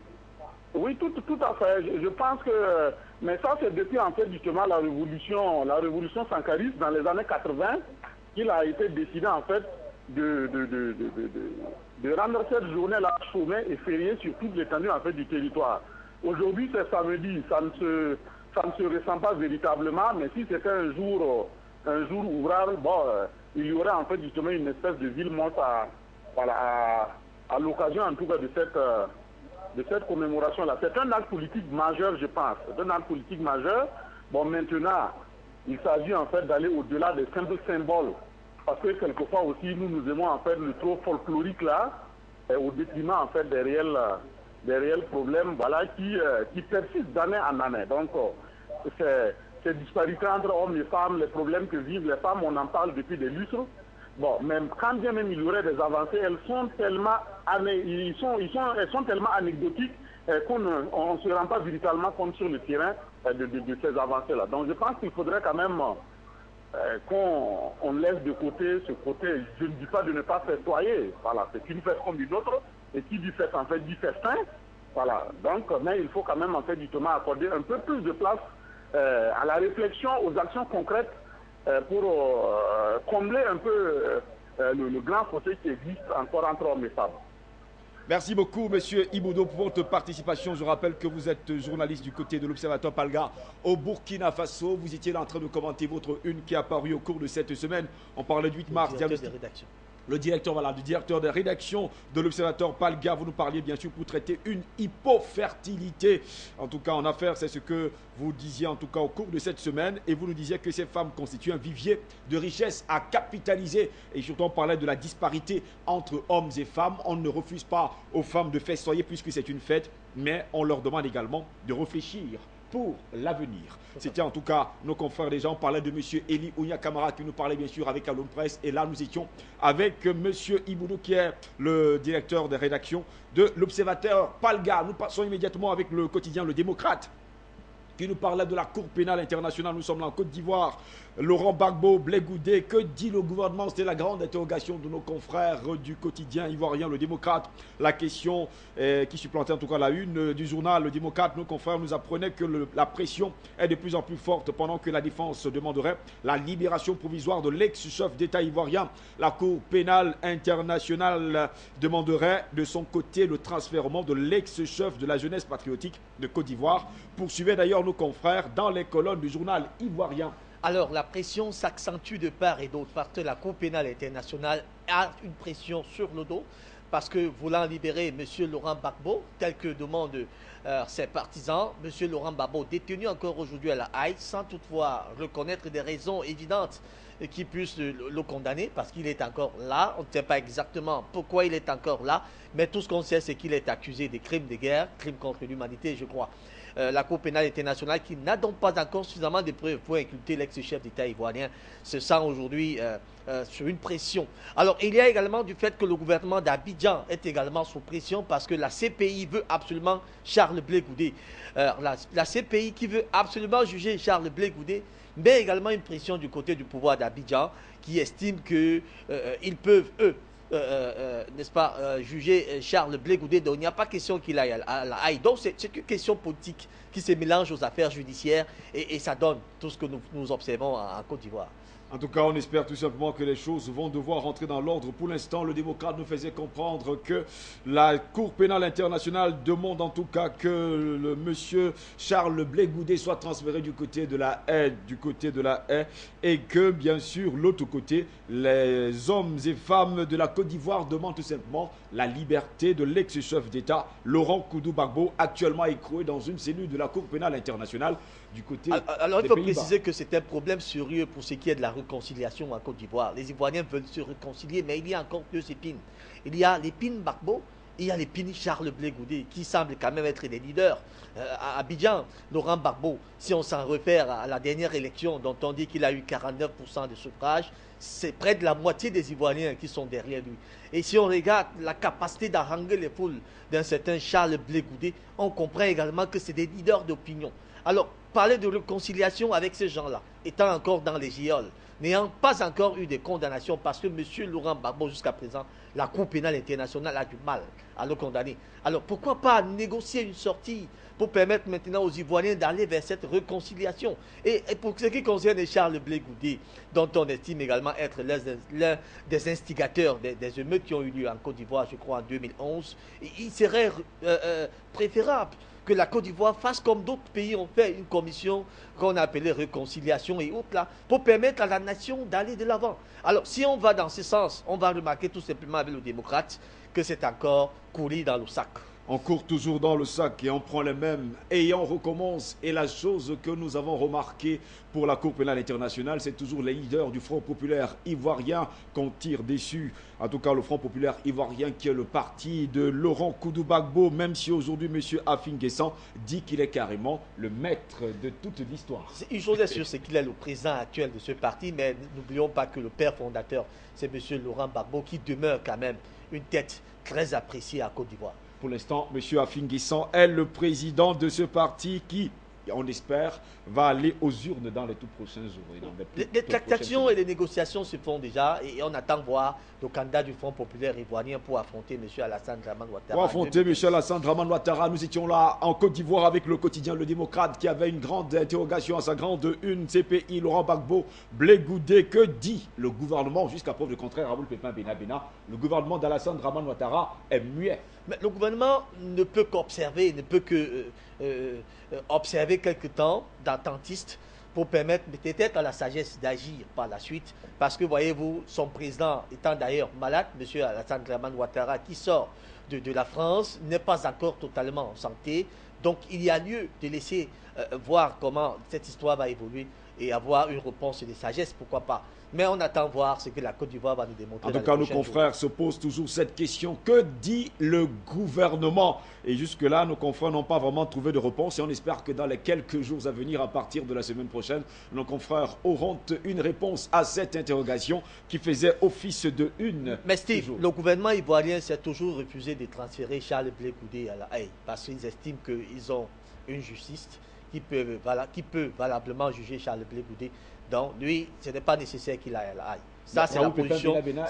oui, tout à fait. Je pense que, mais ça c'est depuis en fait justement la révolution sankariste dans les années 80 qu'il a été décidé en fait de rendre cette journée-là chômée et fériée sur toute l'étendue en fait du territoire. Aujourd'hui c'est samedi, ça ne se ressent pas véritablement, mais si c'était un jour ouvrable, bon, il y aurait en fait justement une espèce de ville morte à l'occasion en tout cas de cette commémoration-là. C'est un acte politique majeur, je pense. C'est un acte politique majeur. Bon, maintenant, il s'agit en fait d'aller au-delà des simples symboles. Parce que quelquefois aussi, nous aimons en fait le trop folklorique là, au détriment en fait des réels problèmes, voilà, qui persistent d'année en année. Donc, ces disparités entre hommes et femmes, les problèmes que vivent les femmes, on en parle depuis des lustres. Bon, même quand bien même il y aurait des avancées, elles sont tellement tellement anecdotiques qu'on ne se rend pas véritablement compte sur le terrain de ces avancées-là. Donc je pense qu'il faudrait quand même qu'on laisse de côté ce côté, je ne dis pas de ne pas festoyer, voilà, c'est une fête comme une autre, et qui dit fête en fait dit festin, voilà. Donc, mais il faut quand même en fait justement accorder un peu plus de place à la réflexion, aux actions concrètes, pour combler un peu le grand fossé qui existe encore entre hommes et femmes. Merci beaucoup, Monsieur Iboudou, pour votre participation. Je rappelle que vous êtes journaliste du côté de l'Observatoire Palga au Burkina Faso. Vous étiez là en train de commenter votre une qui est apparue au cours de cette semaine. On parlait du 8 mars. Le directeur, voilà, du directeur de rédaction de l'Observatoire Palga, vous nous parliez bien sûr pour traiter une hypofertilité. En tout cas, en affaires, c'est ce que vous disiez en tout cas au cours de cette semaine. Et vous nous disiez que ces femmes constituent un vivier de richesse à capitaliser. Et surtout, on parlait de la disparité entre hommes et femmes. On ne refuse pas aux femmes de festoyer puisque c'est une fête, mais on leur demande également de réfléchir pour l'avenir. C'était en tout cas nos confrères des gens. On parlait de M. Eli Ounia Kamara qui nous parlait bien sûr avec Alon Presse. Et là, nous étions avec M. Iboudou qui est le directeur de rédaction de l'Observateur Palga. Nous passons immédiatement avec le quotidien Le Démocrate. qui nous parlait de la Cour pénale internationale. Nous sommes là en Côte d'Ivoire. Laurent Gbagbo, Blé Goudé, que dit le gouvernement? C'était la grande interrogation de nos confrères du quotidien ivoirien, le démocrate. La question qui supplantait en tout cas la une du journal, le démocrate, nos confrères nous apprenaient que la pression est de plus en plus forte pendant que la défense demanderait la libération provisoire de l'ex-chef d'État ivoirien. La Cour pénale internationale demanderait de son côté le transfèrement de l'ex-chef de la jeunesse patriotique de Côte d'Ivoire. Poursuivait d'ailleurs nos confrères dans les colonnes du journal ivoirien. Alors, la pression s'accentue de part et d'autre parce que la Cour pénale internationale a une pression sur le dos parce que voulant libérer M. Laurent Gbagbo, tel que demandent ses partisans, M. Laurent Gbagbo détenu encore aujourd'hui à la Haye, sans toutefois reconnaître des raisons évidentes qui puissent le condamner parce qu'il est encore là. On ne sait pas exactement pourquoi il est encore là, mais tout ce qu'on sait, c'est qu'il est accusé de crimes de guerre, crimes contre l'humanité, je crois. La Cour pénale internationale qui n'a donc pas encore suffisamment de preuves pour inculper l'ex-chef d'État ivoirien se sent aujourd'hui sur une pression. Alors, il y a également du fait que le gouvernement d'Abidjan est également sous pression parce que la CPI veut absolument Charles Blé Goudé. La CPI qui veut absolument juger Charles Blé Goudé, mais également une pression du côté du pouvoir d'Abidjan qui estime qu'ils peuvent, eux, n'est-ce pas, juger Charles Blé Goudé. Donc il n'y a pas question qu'il aille à la Haye. Donc c'est une question politique qui se mélange aux affaires judiciaires et ça donne tout ce que nous observons en Côte d'Ivoire. En tout cas, on espère tout simplement que les choses vont devoir rentrer dans l'ordre. Pour l'instant, le démocrate nous faisait comprendre que la Cour pénale internationale demande en tout cas que le monsieur Charles Blé Goudé soit transféré du côté de la Haye, et que, bien sûr, l'autre côté, les hommes et femmes de la Côte d'Ivoire demandent tout simplement la liberté de l'ex-chef d'État, Laurent Gbagbo, actuellement écroué dans une cellule de la Cour pénale internationale du côté des Pays-Bas. Alors, il faut préciser que c'est un problème sérieux pour ce qui est de la réconciliation en Côte d'Ivoire. Les Ivoiriens veulent se réconcilier, mais il y a encore deux épines. Il y a l'épine Gbagbo et il y a l'épine Charles Blé Goudé, qui semblent quand même être des leaders. À Abidjan, Laurent Gbagbo, si on s'en réfère à la dernière élection dont on dit qu'il a eu 49% de suffrage, c'est près de la moitié des Ivoiriens qui sont derrière lui. Et si on regarde la capacité d'haranguer les foules d'un certain Charles Blé Goudé, on comprend également que c'est des leaders d'opinion. Alors, parler de réconciliation avec ces gens-là, étant encore dans les geôles, n'ayant pas encore eu de condamnation parce que M. Laurent Gbagbo, jusqu'à présent, la Cour pénale internationale a du mal à le condamner. Alors, pourquoi pas négocier une sortie pour permettre maintenant aux Ivoiriens d'aller vers cette réconciliation? Et pour ce qui concerne Charles Blé Goudé, dont on estime également être l'un des instigateurs des émeutes qui ont eu lieu en Côte d'Ivoire, je crois en 2011, il serait préférable que la Côte d'Ivoire fasse comme d'autres pays ont fait, une commission qu'on a appelée réconciliation et autres là, pour permettre à la nation d'aller de l'avant. Alors, si on va dans ce sens, on va remarquer tout simplement avec le démocrate que c'est encore coulé dans le sac. On court toujours dans le sac et on prend les mêmes et on recommence. Et la chose que nous avons remarquée pour la Cour pénale internationale, c'est toujours les leaders du Front populaire ivoirien qu'on tire dessus. En tout cas, le Front populaire ivoirien qui est le parti de Laurent Gbagbo, même si aujourd'hui M. Afin Guessan dit qu'il est carrément le maître de toute l'histoire. Une chose est sûre, c'est qu'il est le président actuel de ce parti, mais n'oublions pas que le père fondateur, c'est M. Laurent Gbagbo qui demeure quand même une tête très appréciée à Côte d'Ivoire. Pour l'instant, M. Afin Guessan est le président de ce parti qui, on espère, va aller aux urnes dans les tout prochains jours. Les tractations et les négociations se font déjà et on attend voir le candidat du Front populaire ivoirien pour affronter M. Alassane Dramane Ouattara. Pour affronter M. Alassane Dramane Ouattara, nous étions là en Côte d'Ivoire avec le quotidien Le Démocrate qui avait une grande interrogation à sa grande une. CPI, Laurent Gbagbo, Blé Goudé, que dit le gouvernement? Jusqu'à preuve du contraire, Raoul Pépin Benabena, le gouvernement d'Alassane Dramane Ouattara est muet. Mais le gouvernement ne peut qu'observer, ne peut que observer quelque temps d'attentiste pour permettre peut-être à la sagesse d'agir par la suite. Parce que, voyez-vous, son président étant d'ailleurs malade, M. Alassane Dramane Ouattara, qui sort de la France, n'est pas encore totalement en santé. Donc, il y a lieu de laisser voir comment cette histoire va évoluer et avoir une réponse de sagesse, pourquoi pas. Mais on attend voir ce que la Côte d'Ivoire va nous démontrer. En tout cas, nos confrères se posent toujours cette question. Que dit le gouvernement? Et jusque-là, nos confrères n'ont pas vraiment trouvé de réponse. Et on espère que dans les quelques jours à venir, à partir de la semaine prochaine, nos confrères auront une réponse à cette interrogation qui faisait office de une. Mais Steve, le gouvernement ivoirien s'est toujours refusé de transférer Charles Blé Goudé à la Haye parce qu'ils estiment qu'ils ont une justice qui peut valablement juger Charles Blé Goudé. Donc, lui, ce n'est pas nécessaire qu'il aille. Ça, c'est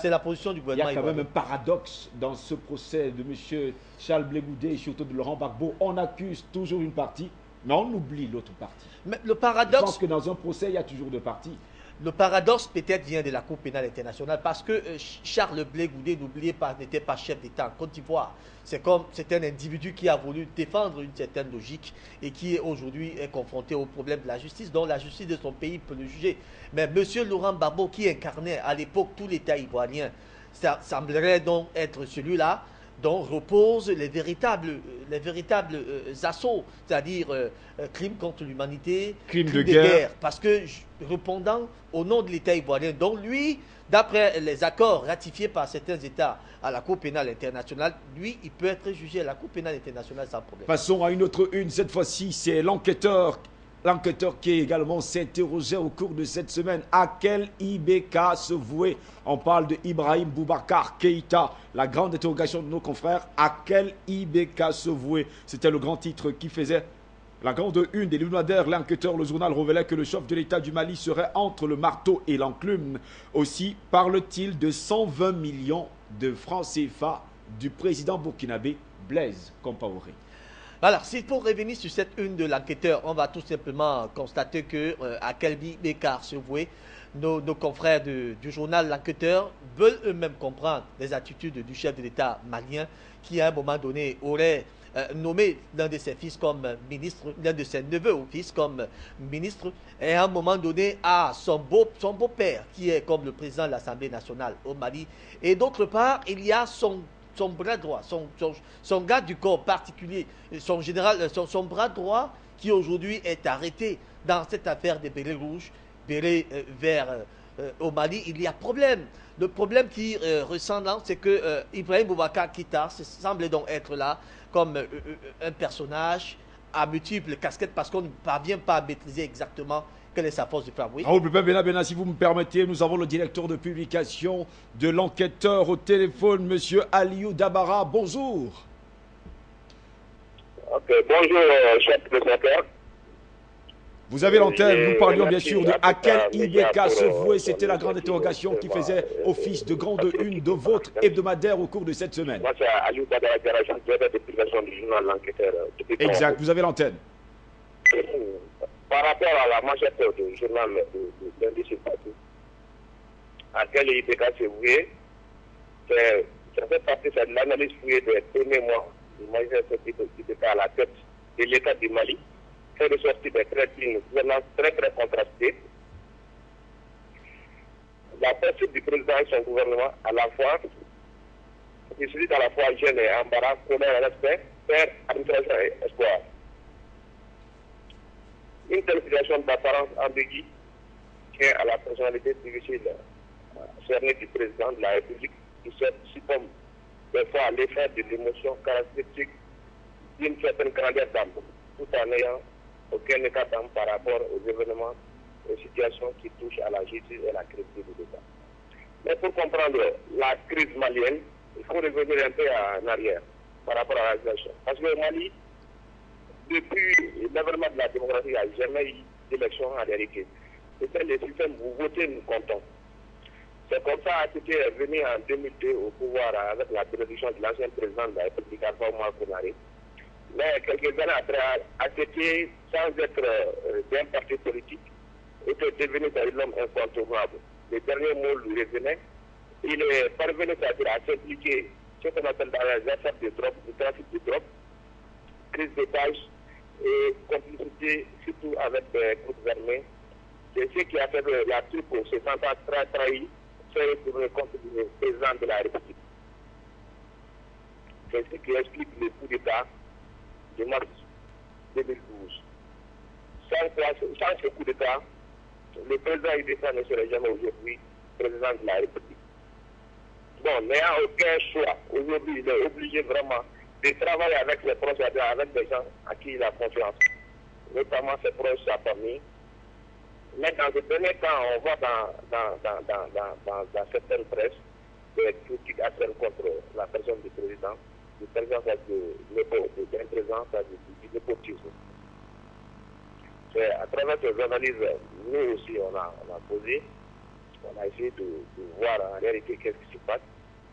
la position du gouvernement. Il y a quand même un paradoxe dans ce procès de M. Charles Blé Goudé et surtout de Laurent Gbagbo. On accuse toujours une partie, mais on oublie l'autre partie. Mais le paradoxe... Je pense que dans un procès, il y a toujours deux parties. Le paradoxe peut-être vient de la Cour pénale internationale parce que Charles Blé Goudé, n'oubliez pas, n'était pas chef d'État en Côte d'Ivoire. C'est un individu qui a voulu défendre une certaine logique et qui aujourd'hui est confronté au problème de la justice, dont la justice de son pays peut le juger. Mais M. Laurent Gbagbo, qui incarnait à l'époque tout l'État ivoirien, ça semblerait donc être celui-là dont reposent les véritables assauts, c'est-à-dire crimes contre l'humanité, crimes de guerre. Parce que répondant au nom de l'État ivoirien, donc lui, d'après les accords ratifiés par certains États à la Cour pénale internationale, lui, il peut être jugé à la Cour pénale internationale sans problème. Passons à une autre une, cette fois-ci, c'est l'enquêteur qui également s'interrogeait au cours de cette semaine. À quel IBK se vouer? On parle de Ibrahim Boubacar Keïta. La grande interrogation de nos confrères. À quel IBK se vouer? C'était le grand titre qui faisait la grande une des hebdomadaires. L'enquêteur, le journal révélait que le chef de l'État du Mali serait entre le marteau et l'enclume. Aussi parle-t-il de 120 millions de francs CFA du président burkinabé Blaise Compaoré. Alors, si pour revenir sur cette une de l'enquêteur, on va tout simplement constater que à quel écart se vouer, nos confrères du journal L'Enquêteur veulent eux-mêmes comprendre les attitudes du chef de l'État malien qui, à un moment donné, aurait nommé l'un de ses fils comme ministre, l'un de ses neveux ou fils comme ministre, et à un moment donné à son beau-père qui est comme le président de l'Assemblée nationale au Mali. Et d'autre part, il y a son bras droit, son gars du corps particulier, son général, son bras droit qui aujourd'hui est arrêté dans cette affaire des bérets rouges, bérets verts au Mali. Il y a problème. Le problème qui ressemble, c'est que Ibrahim Boubacar Keïta semble donc être là comme un personnage à multiples casquettes parce qu'on ne parvient pas à maîtriser exactement quelle est sa force de frappe. Oui. Raoul Bena, si vous me permettez, nous avons le directeur de publication de l'enquêteur au téléphone, M. Aliou Dabara. Bonjour. Ok, bonjour, chef présenteur. Vous avez l'antenne, nous parlions bien sûr de à quel IBK se vouer. C'était la grande interrogation qui faisait office de grande une de votre hebdomadaire au cours de cette semaine. Moi, c'est Aliou Dabara, directeur de publication du journal L'Enquêteur. Exact, vous avez l'antenne. Par rapport à la manchette du journal de lundi sur parti, à quel IBK se vouer, ça fait partie de l'analyse fouillée des premiers mois du magistrat IBK à la tête de l'État du Mali, fait ressortir des traits d'une gouvernance très très contrastée. La principe du président et son gouvernement à la fois, qui suscite à la fois gêne et embarras, colère et respect, perd arbitration et espoir. Une telle situation d'apparence ambiguë tient à la personnalité difficile cernée du président de la République qui succombe des fois à l'effet de l'émotion caractéristique d'une certaine grandeur d'âme, tout en n'ayant aucun état d'âme par rapport aux événements et situations qui touchent à la justice et la crédibilité de l'État. Mais pour comprendre la crise malienne, il faut revenir un peu en arrière par rapport à la situation. Parce que au Mali, depuis l'avènement de la démocratie, il n'y a jamais eu d'élection en réalité. C'était le système où vous votez, nous comptons. C'est comme ça ATT est venu en 2002 au pouvoir avec la bénédiction de l'ancien président de la République, Alpha Oumar Konaré. Mais quelques années après, ATT, sans être d'un parti politique, était devenu un homme incontournable. Les derniers mots lui revenaient. Il est parvenu à s'impliquer ce qu'on appelle dans les affaires de drogue, du trafic de drogue, crise de tâches et complicité, surtout avec des groupes armés. C'est ce qui a fait que la troupe se sentant très trahi, s'est retourné contre le président de la République. C'est ce qui explique le coup d'État de mars 2012. Sans ce coup d'État, le président IDK ne serait jamais aujourd'hui président de la République. Bon, n'ayant aucun choix, aujourd'hui, il est obligé vraiment de travailler avec ses proches, avec des gens à qui il a confiance, notamment ses proches, sa famille. Mais dans ce dernier temps, on voit dans certaines presses des critiques acerbes contre la personne du président, d'un président, c'est du népotisme. À travers ces analyses, nous aussi, on a posé, on a essayé de voir en réalité qu'est-ce qui se passe.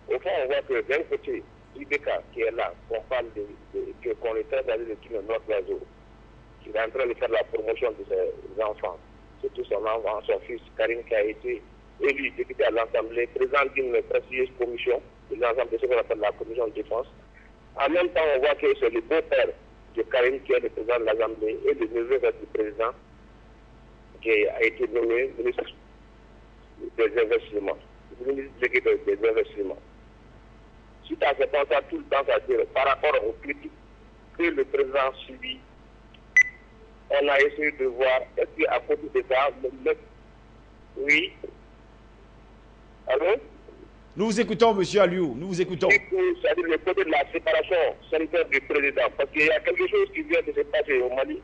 Au fond, on voit que d'un côté, IBK qui est là, qu'on parle qu'on le traite avec le film Nord d'Oiseau, qui est en train de faire la promotion de ses enfants, surtout son enfant, son fils Karim, qui a été élu député à l'Assemblée, président d'une prestigieuse commission de l'ensemble de ce qu'on appelle la commission de défense. En même temps, on voit que c'est le beau-père de Karim qui est le président de l'Assemblée et le neveu du président qui a été nommé ministre des investissements, ministre délégué des investissements. Suite à ce constat, tout le temps, c'est-à-dire par rapport aux critiques que le président subit, on a essayé de voir est-ce qu'à côté de ça, oui. Allô? Nous vous écoutons, monsieur Aliou, nous vous écoutons. C'est-à-dire le côté de la séparation sanitaire du président, parce qu'il y a quelque chose qui vient de se passer au Mali,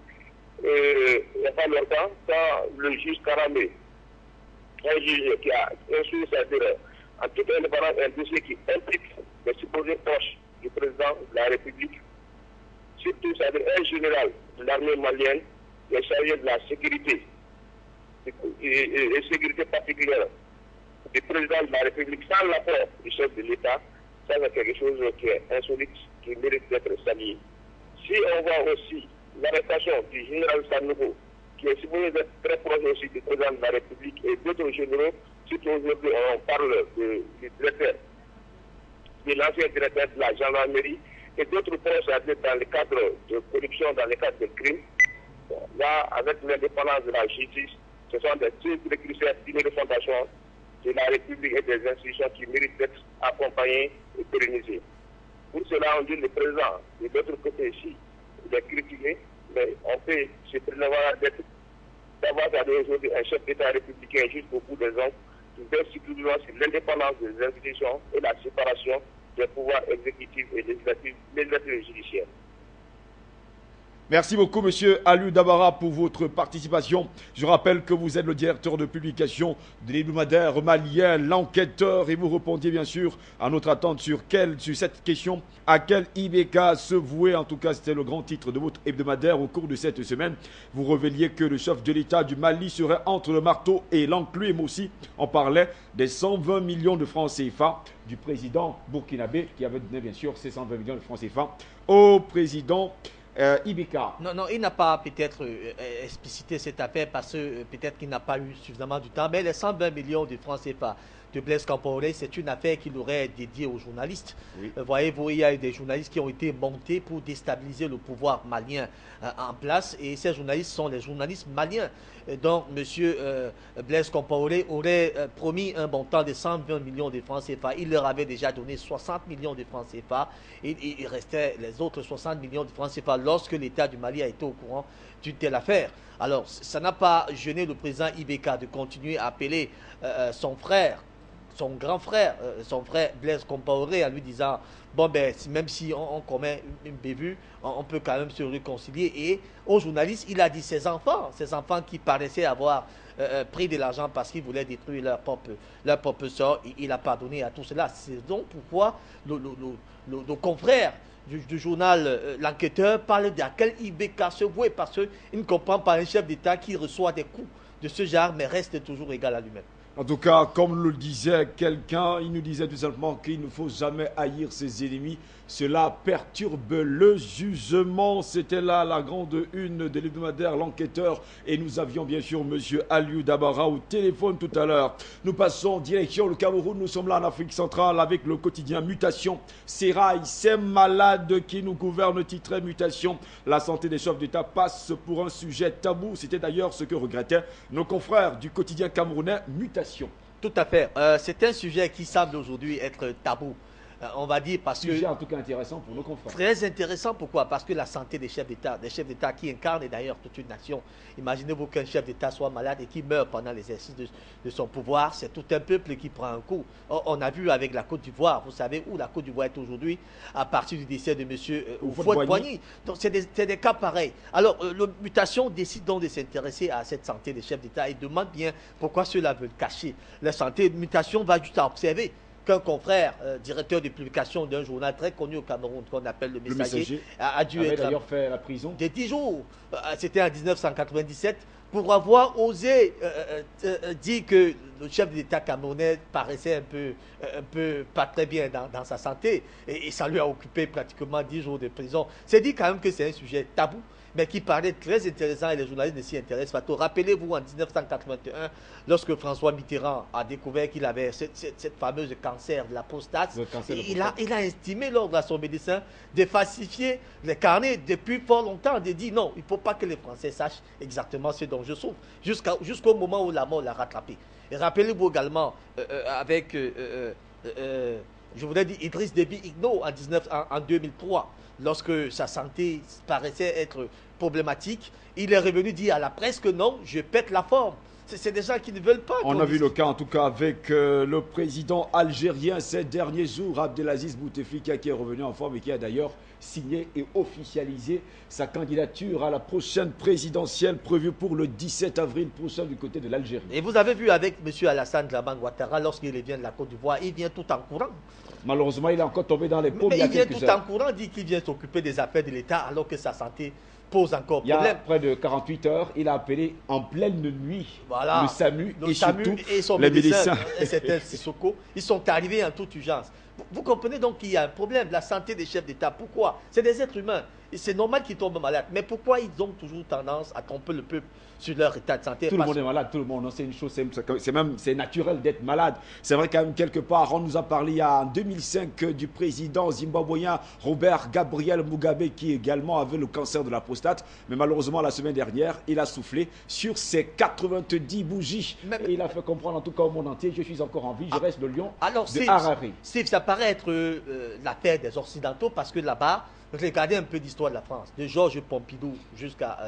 il n'y a pas longtemps, quand le juge Karamé, un juge qui a instruit, c'est-à-dire en toute indépendance, un dossier qui implique les supposés proches du président de la République, surtout, c'est-à-dire un général de l'armée malienne, qui est chargé de la sécurité, et sécurité particulière du président de la République sans l'apport du chef de l'État, ça c'est quelque chose qui est insolite, qui mérite d'être salué. Si on voit aussi l'arrestation du général Sanogo, qui est supposé être très proche aussi du président de la République et d'autres généraux, surtout aujourd'hui on parle du directeur, de l'ancien directeur de la gendarmerie et d'autres proches dans le cadre de corruption, dans le cadre de crimes. Là, avec l'indépendance de la justice, ce sont des titres critères de fondation de la République et des institutions qui méritent d'être accompagnés et pérennisés. Pour cela, on dit le président, de l'autre côté ici, il est critiqué, mais on peut se prévoir d'avoir aujourd'hui un chef d'État républicain jusqu'au bout des ans qui veut exclusivement sur l'indépendance des institutions et la séparation des pouvoirs exécutifs et législatifs et judiciaires. Merci beaucoup, monsieur Aliou Dabara, pour votre participation. Je rappelle que vous êtes le directeur de publication de l'hebdomadaire malien, l'enquêteur, et vous répondiez bien sûr à notre attente sur cette question. À quel IBK se vouer? En tout cas, c'était le grand titre de votre hebdomadaire au cours de cette semaine. Vous révéliez que le chef de l'État du Mali serait entre le marteau et l'enclume aussi. On parlait des 120 millions de francs CFA du président burkinabé qui avait donné bien sûr ces 120 millions de francs CFA au président IBK. Non, il n'a pas peut-être explicité cette affaire parce que peut-être qu'il n'a pas eu suffisamment du temps. Mais les 120 millions de francs CFA de Blaise Compaoré, c'est une affaire qu'il aurait dédiée aux journalistes. Oui. Voyez-vous, il y a eu des journalistes qui ont été montés pour déstabiliser le pouvoir malien en place. Et ces journalistes sont les journalistes maliens. Donc, M. Blaise Compaoré aurait promis un montant de 120 millions de francs CFA. Il leur avait déjà donné 60 millions de francs CFA. Et il restait les autres 60 millions de francs CFA lorsque l'État du Mali a été au courant d'une telle affaire. Alors, ça n'a pas gêné le président IBK de continuer à appeler son frère, son grand frère, son frère Blaise Compaoré, en lui disant bon ben même si on commet une bévue, on peut quand même se réconcilier. Et aux journalistes, il a dit ses enfants qui paraissaient avoir pris de l'argent parce qu'ils voulaient détruire leur propre sort, il a pardonné à tout cela. C'est donc pourquoi nos confrères du journal L'Enquêteur parle d'à quel IBK se vouer, parce qu'il ne comprend pas un chef d'État qui reçoit des coups de ce genre mais reste toujours égal à lui-même. En tout cas, comme le disait quelqu'un, il nous disait tout simplement qu'il ne faut jamais haïr ses ennemis. Cela perturbe le jugement. C'était là la grande une de l'hebdomadaire L'Enquêteur. Et nous avions bien sûr M. Aliou Dabara au téléphone tout à l'heure. Nous passons direction le Cameroun. Nous sommes là en Afrique centrale avec le quotidien Mutation. Sérail, ces malades qui nous gouvernent, titré Mutation. La santé des chefs d'État passe pour un sujet tabou. C'était d'ailleurs ce que regrettaient nos confrères du quotidien camerounais Mutation. Tout à fait. C'est un sujet qui semble aujourd'hui être tabou. On va dire parce sujet que... en tout cas intéressant pour nos confrères. Très intéressant, pourquoi? Parce que la santé des chefs d'État qui incarnent d'ailleurs toute une nation. Imaginez-vous qu'un chef d'État soit malade et qui meurt pendant l'exercice de son pouvoir. C'est tout un peuple qui prend un coup. On a vu avec la Côte d'Ivoire, vous savez où la Côte d'Ivoire est aujourd'hui, à partir du décès de M. Houphouët-Boigny. Donc c'est des cas pareils. Alors, le Mutation décide donc de s'intéresser à cette santé des chefs d'État et demande bien pourquoi ceux-là veulent cacher la santé. Mutation va juste à observer. qu'un confrère, directeur de publication d'un journal très connu au Cameroun, qu'on appelle Le Messager, a dû être d'ailleurs fait la prison de 10 jours. C'était en 1997, pour avoir osé dire que le chef de l'État camerounais paraissait un peu pas très bien dans sa santé. Et ça lui a occupé pratiquement 10 jours de prison. C'est dit quand même que c'est un sujet tabou, mais qui paraît très intéressant et les journalistes ne s'y intéressent pas. Rappelez-vous en 1981, lorsque François Mitterrand a découvert qu'il avait cette fameuse cancer de la prostate, il a estimé l'ordre à son médecin de falsifier les carnets depuis fort longtemps, de dire non, il ne faut pas que les Français sachent exactement ce dont je souffre, jusqu'au moment où la mort l'a rattrapé. Et rappelez-vous également avec, je voudrais dire, Idriss Déby Itno en 2003, lorsque sa santé paraissait être problématique, il est revenu dire à la presse que non, je pète la forme. C'est des gens qui ne veulent pas. On a vu le cas en tout cas avec le président algérien ces derniers jours, Abdelaziz Bouteflika, qui est revenu en forme et qui a d'ailleurs signé et officialisé sa candidature à la prochaine présidentielle prévue pour le 17 avril prochain du côté de l'Algérie. Et vous avez vu avec M. Alassane Dramane Ouattara, lorsqu'il vient de la Côte d'Ivoire, il vient tout en courant. Malheureusement, il est encore tombé dans les pommes. Mais il vient tout en courant, dit qu'il vient s'occuper des affaires de l'État alors que sa santé pose encore problème. Il y a près de 48 heures, il a appelé en pleine nuit le SAMU et surtout son les médecins. C'était Sissoko. Ils sont arrivés en toute urgence. Vous comprenez donc qu'il y a un problème, la santé des chefs d'État. Pourquoi? C'est des êtres humains. C'est normal qu'ils tombent malades. Mais pourquoi ils ont toujours tendance à tromper le peuple sur leur état de santé? Tout le monde est malade, tout le monde. C'est une chose, c'est naturel d'être malade. C'est vrai quand même quelque part, on nous a parlé il y a en 2005 du président zimbabwéen Robert Gabriel Mugabe qui également avait le cancer de la prostate. Mais malheureusement, la semaine dernière, il a soufflé sur ses 90 bougies. Et il a fait comprendre en tout cas au monde entier, je suis encore en vie, je reste le lion de Harare. Steve, ça paraît être l'affaire des Occidentaux parce que là-bas, regardez un peu l'histoire de la France, de Georges Pompidou jusqu'à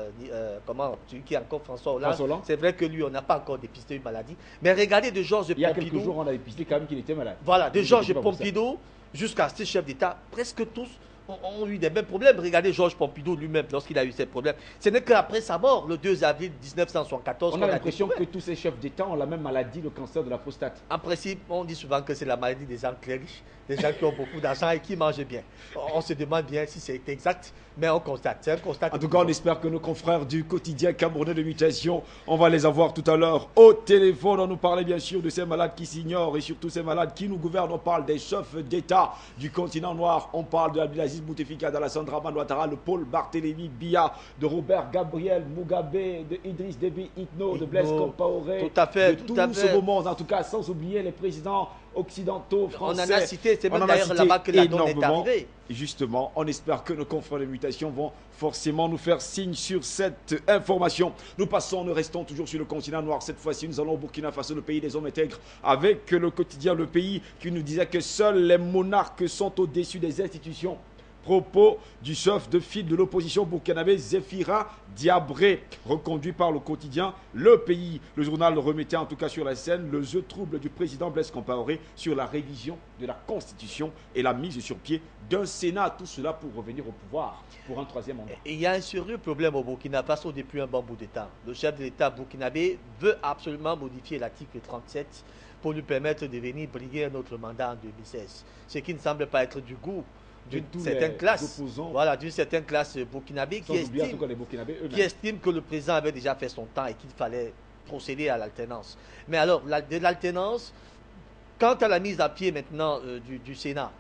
celui qui est encore François Hollande. C'est vrai que lui, on n'a pas encore dépisté une maladie. Mais regardez de Georges Pompidou. Il y a quelques jours, on a dépisté quand même qu'il était malade. Voilà, de Georges Pompidou jusqu'à ces chefs d'État, presque tous ont eu des mêmes problèmes. Regardez Georges Pompidou lui-même lorsqu'il a eu ces problèmes. Ce n'est qu'après sa mort, le 2 avril 1974. On a l'impression que tous ces chefs d'État ont la même maladie, le cancer de la prostate. En principe, on dit souvent que c'est la maladie des gens très riches, des gens qui ont beaucoup d'argent et qui mangent bien. On se demande bien si c'est exact, mais on constate. C'est un constat. En tout cas, on espère que nos confrères du quotidien camerounais de mutation, on va les avoir tout à l'heure au téléphone. On nous parlait bien sûr de ces malades qui s'ignorent et surtout ces malades qui nous gouvernent. On parle des chefs d'État du continent noir. On parle de Abdelaziz Bouteflika, d'Alassane Dramane Ouattara, de Paul Barthélémy Biya, de Robert Gabriel Mugabe, de Idriss Déby Itno, de Blaise Compaoré. Tout à fait. De tout ce moment, en tout cas, sans oublier les présidents occidentaux, français. On en a cité, c'est même d'ailleurs là-bas que la donne est arrivée. Justement, on espère que nos confrères de mutation vont forcément nous faire signe sur cette information. Nous restons toujours sur le continent noir. Cette fois-ci, nous allons au Burkina Faso, le pays des hommes intègres, avec le quotidien Le Pays qui nous disait que seuls les monarques sont au-dessus des institutions. Propos du chef de file de l'opposition burkinabé Zéphira Diabré, reconduit par le quotidien Le Pays. Le journal remettait en tout cas sur la scène le jeu trouble du président Blaise Compaoré sur la révision de la Constitution et la mise sur pied d'un Sénat. Tout cela pour revenir au pouvoir pour un troisième mandat. Il y a un sérieux problème au Burkina Faso depuis un bon bout de temps. Le chef de l'État burkinabé veut absolument modifier l'article 37 pour lui permettre de venir briguer un autre mandat en 2016. Ce qui ne semble pas être du goût d'une certaine classe, d'une certaine classe burkinabé qui estime que le président avait déjà fait son temps et qu'il fallait procéder à l'alternance. Mais alors, de l'alternance, quant à la mise à pied maintenant du Sénat,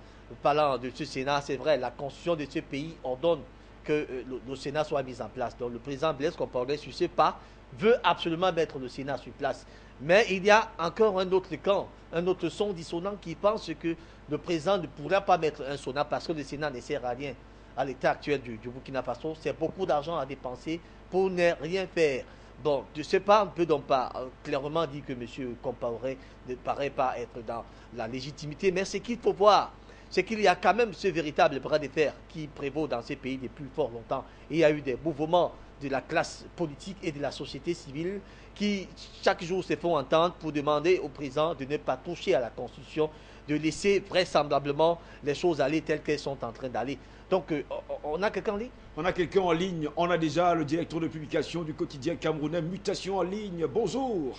parlant de ce Sénat, c'est vrai, la constitution de ce pays ordonne que le Sénat soit mis en place. Donc le président Blaise Compaoré, sur ce pas, veut absolument mettre le Sénat sur place. Mais il y a encore un autre camp, un autre son dissonant qui pense que le président ne pourra pas mettre un Sénat parce que le Sénat ne sert à rien à l'état actuel du Burkina Faso. C'est beaucoup d'argent à dépenser pour ne rien faire. Donc, de ce pas, on ne peut donc pas clairement dire que M. Compaoré ne paraît pas être dans la légitimité. Mais ce qu'il faut voir, c'est qu'il y a quand même ce véritable bras de fer qui prévaut dans ces pays depuis fort longtemps. Et il y a eu des mouvements de la classe politique et de la société civile qui chaque jour se font entendre pour demander au président de ne pas toucher à la Constitution, de laisser vraisemblablement les choses aller telles qu'elles sont en train d'aller. Donc, on a quelqu'un en ligne? On a quelqu'un en ligne. On a déjà le directeur de publication du quotidien camerounais Mutation en ligne. Bonjour.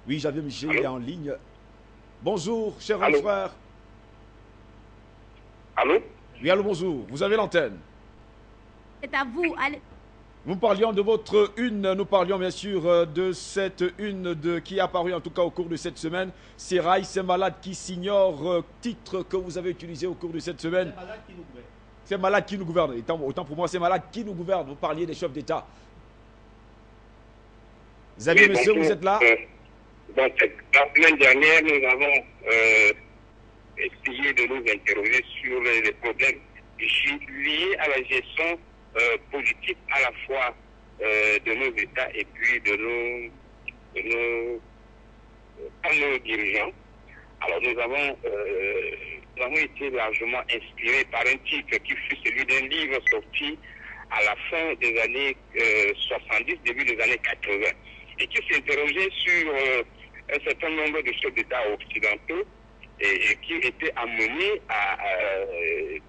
Oui, Javier Michel est en ligne. Bonjour, cher Allô? frère. Allô? Oui, allô, bonjour. Vous avez l'antenne. C'est à vous. Allez. Nous parlions de votre une, nous parlions bien sûr de cette qui est apparue en tout cas au cours de cette semaine. Sérail, c'est malade qui s'ignore, titre que vous avez utilisé au cours de cette semaine. C'est malade qui nous gouverne. C'est malade qui nous gouverne. Autant pour moi, c'est malade qui nous gouverne. Vous parliez des chefs d'État. Xavier, Oui, monsieur, bonjour. vous êtes là? La semaine dernière, nous avons essayé de nous interroger sur les problèmes liés à la gestion politique à la fois de nos États et puis de nos dirigeants. Alors nous avons été largement inspirés par un titre qui fut celui d'un livre sorti à la fin des années 70, début des années 80, et qui s'interrogeait sur un certain nombre de chefs d'État occidentaux et qui étaient amenés à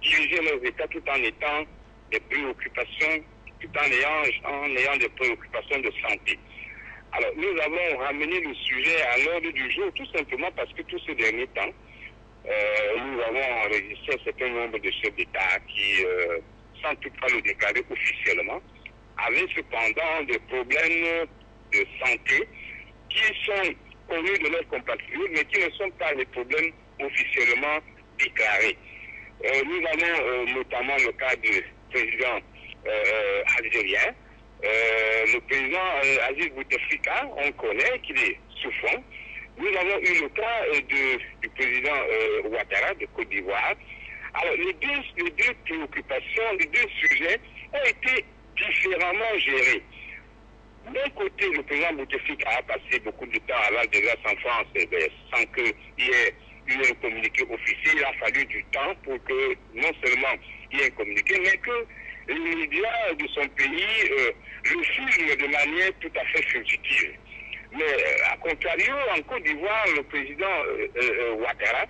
diriger leurs États tout en étant des préoccupations, tout en ayant des préoccupations de santé. Alors, nous avons ramené le sujet à l'ordre du jour tout simplement parce que tous ces derniers temps, nous avons enregistré un certain nombre de chefs d'État qui, sans toutefois le déclarer officiellement, avaient cependant des problèmes de santé qui sont connus de leurs compatriotes, mais qui ne sont pas des problèmes officiellement déclarés. Nous avons notamment le cas du président algérien. Le président Aziz Bouteflika, on connaît qu'il est souffrant. Nous avons eu le cas du président Ouattara de Côte d'Ivoire. Alors, les deux préoccupations, les deux sujets ont été différemment gérés. D'un côté, le président Bouteflika a passé beaucoup de temps à l'âge de grâce en France sans qu'il y ait eu un communiqué officiel. Il a fallu du temps pour que non seulement il y ait un communiqué, mais que les médias de son pays le filment de manière tout à fait fugitive. Mais à contrario, en Côte d'Ivoire, le président Ouattara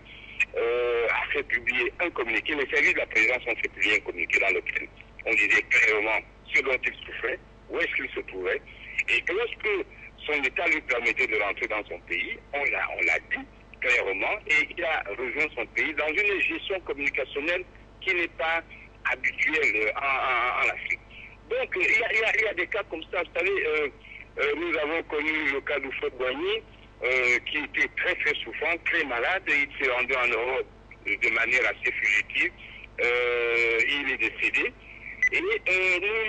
a fait publier un communiqué. Les services de la présidence ont fait publier un communiqué dans lequel on disait clairement ce dont il souffrait, où est-ce qu'il se trouvait, et que lorsque son État lui permettait de rentrer dans son pays, on l'a dit clairement, et il a rejoint son pays dans une gestion communicationnelle qui n'est pas habituelle en Afrique. Donc il y a des cas comme ça. Vous savez, nous avons connu le cas d'Oufouet-Boigny, qui était très très souffrant, très malade, et il s'est rendu en Europe de manière assez fugitive. Il est décédé. Et nous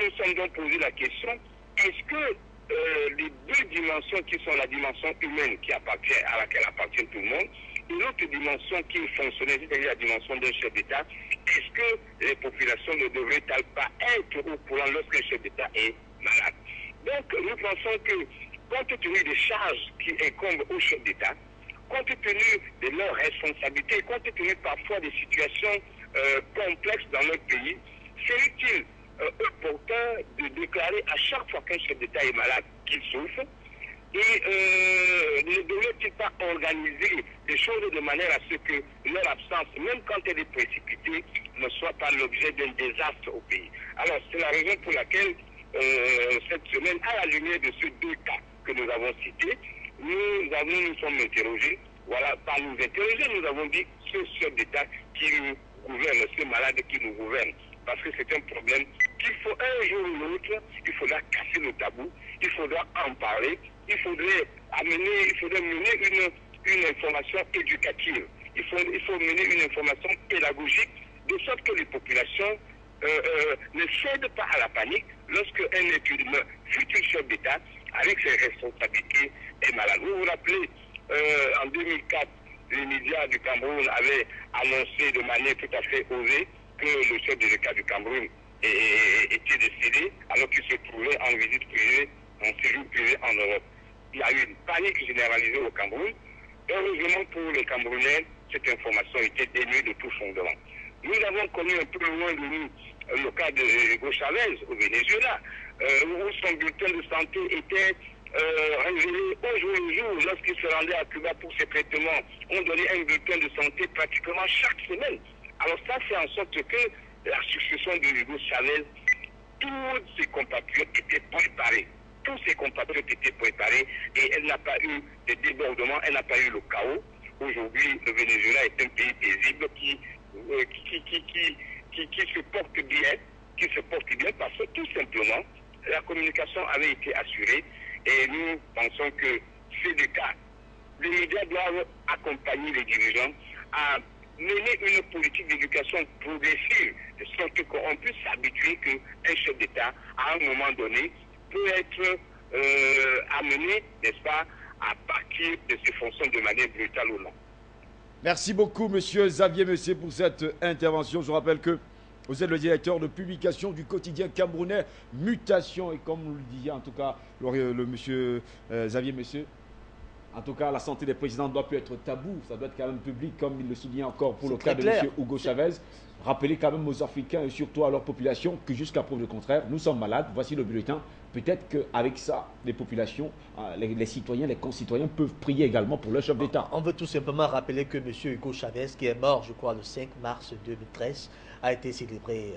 nous sommes donc posé la question, est-ce que les deux dimensions qui sont la dimension humaine à laquelle appartient tout le monde, et l'autre dimension qui est fonctionnelle, c'est-à-dire la dimension d'un chef d'État, est-ce que les populations ne devraient-elles pas être au courant lorsqu'un chef d'État est malade? Donc nous pensons que, compte tenu des charges qui incombent aux chefs d'État, compte tenu de leurs responsabilités, compte tenu parfois des situations complexes dans notre pays, c'est utile, opportun de déclarer à chaque fois qu'un chef d'État est malade qu'il souffre, et ne devrait-il pas organiser les choses de manière à ce que leur absence, même quand elle est précipitée, ne soit pas l'objet d'un désastre au pays. Alors c'est la raison pour laquelle cette semaine, à la lumière de ces deux cas que nous avons cités, nous sommes interrogés. Voilà, par nous interroger, nous avons dit ce chef d'État qui nous gouverne, ce malade qui nous gouverne. Parce que c'est un problème qu'il faut un jour ou l'autre, il faudra casser le tabou, il faudra en parler, il faudrait mener une information éducative, il faut mener une information pédagogique, de sorte que les populations ne cèdent pas à la panique lorsque un être humain, futur chef d'État, avec ses responsabilités, est malade. Vous vous rappelez, en 2004, les médias du Cameroun avaient annoncé de manière tout à fait osée que le chef de l'État du Cameroun était décédé alors qu'il se trouvait en visite privée, en séjour privé en Europe. Il y a eu une panique généralisée au Cameroun. Heureusement pour les Camerounais, cette information était dénuée de tout fondement. Nous avons connu un peu loin de nous le cas de Hugo Chavez au Venezuela, où son bulletin de santé était révélé au jour le jour lorsqu'il se rendait à Cuba pour ses traitements. On donnait un bulletin de santé pratiquement chaque semaine. Alors ça fait en sorte que la succession de Hugo Chavez, tous ses compatriotes étaient préparés. Tous ses compatriotes étaient préparés et elle n'a pas eu de débordement, elle n'a pas eu le chaos. Aujourd'hui, le Venezuela est un pays paisible qui se porte bien parce que tout simplement, la communication avait été assurée et nous pensons que c'est le cas. Les médias doivent accompagner les dirigeants à mener une politique d'éducation progressive, de sorte qu'on puisse s'habituer qu'un chef d'État, à un moment donné, peut être amené, n'est-ce pas, à partir de ses fonctions de manière brutale ou non. Merci beaucoup, monsieur Xavier Messé, pour cette intervention. Je rappelle que vous êtes le directeur de publication du quotidien camerounais Mutation. Et comme vous le disiez, en tout cas, le monsieur Xavier Messé, en tout cas, la santé des présidents ne doit plus être tabou. Ça doit être quand même public, comme il le souligne encore pour le cas de monsieur Hugo Chavez. Rappelez quand même aux Africains et surtout à leur population que jusqu'à preuve du contraire, nous sommes malades. Voici le bulletin. Peut-être qu'avec ça, les populations, les citoyens, les concitoyens peuvent prier également pour leur chef d'État. On veut tout simplement rappeler que M. Hugo Chavez, qui est mort, je crois, le 5 mars 2013, a été célébré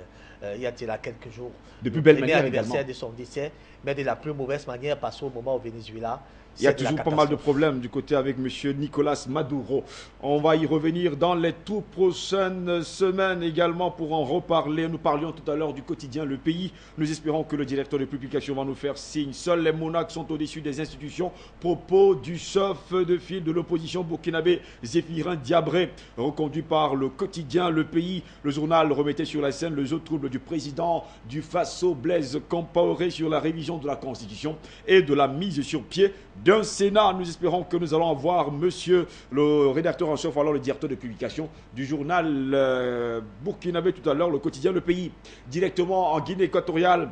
il y a quelques jours. De plus belle manière anniversaire également. De son décès, mais de la plus mauvaise manière parce qu'au moment au Venezuela, il y a toujours pas mal de problèmes du côté avec M. Nicolas Maduro. On va y revenir dans les toutes prochaines semaines également pour en reparler. Nous parlions tout à l'heure du quotidien Le Pays. Nous espérons que le directeur de publication va nous faire signe. Seuls les monarques sont au-dessus des institutions. Propos du chef de file de l'opposition burkinabé, Zéphirin Diabré, reconduit par le quotidien Le Pays. Le journal remettait sur la scène le jeu trouble du président du Faso, Blaise Compaoré, sur la révision de la Constitution et de la mise sur pied d'un Sénat. Nous espérons que nous allons avoir monsieur le rédacteur en chef, alors le directeur de publication du journal burkinabé tout à l'heure, le quotidien Le Pays. Directement en Guinée équatoriale,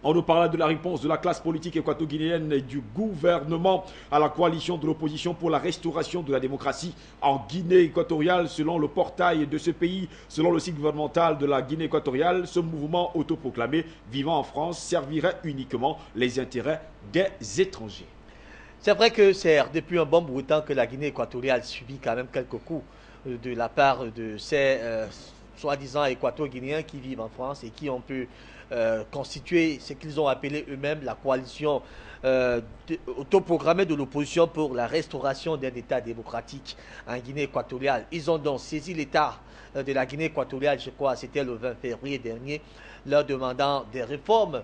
on nous parla de la réponse de la classe politique équato-guinéenne et du gouvernement à la coalition de l'opposition pour la restauration de la démocratie en Guinée équatoriale. Selon le portail de ce pays, selon le site gouvernemental de la Guinée équatoriale, ce mouvement autoproclamé vivant en France servirait uniquement les intérêts des étrangers. C'est vrai que c'est depuis un bon bout de temps que la Guinée équatoriale subit quand même quelques coups de la part de ces soi-disant équato-guinéens qui vivent en France et qui ont pu constituer ce qu'ils ont appelé eux-mêmes la coalition autoprogrammée de l'opposition pour la restauration d'un État démocratique en Guinée équatoriale. Ils ont donc saisi l'État de la Guinée équatoriale, je crois, c'était le 20 février dernier, leur demandant des réformes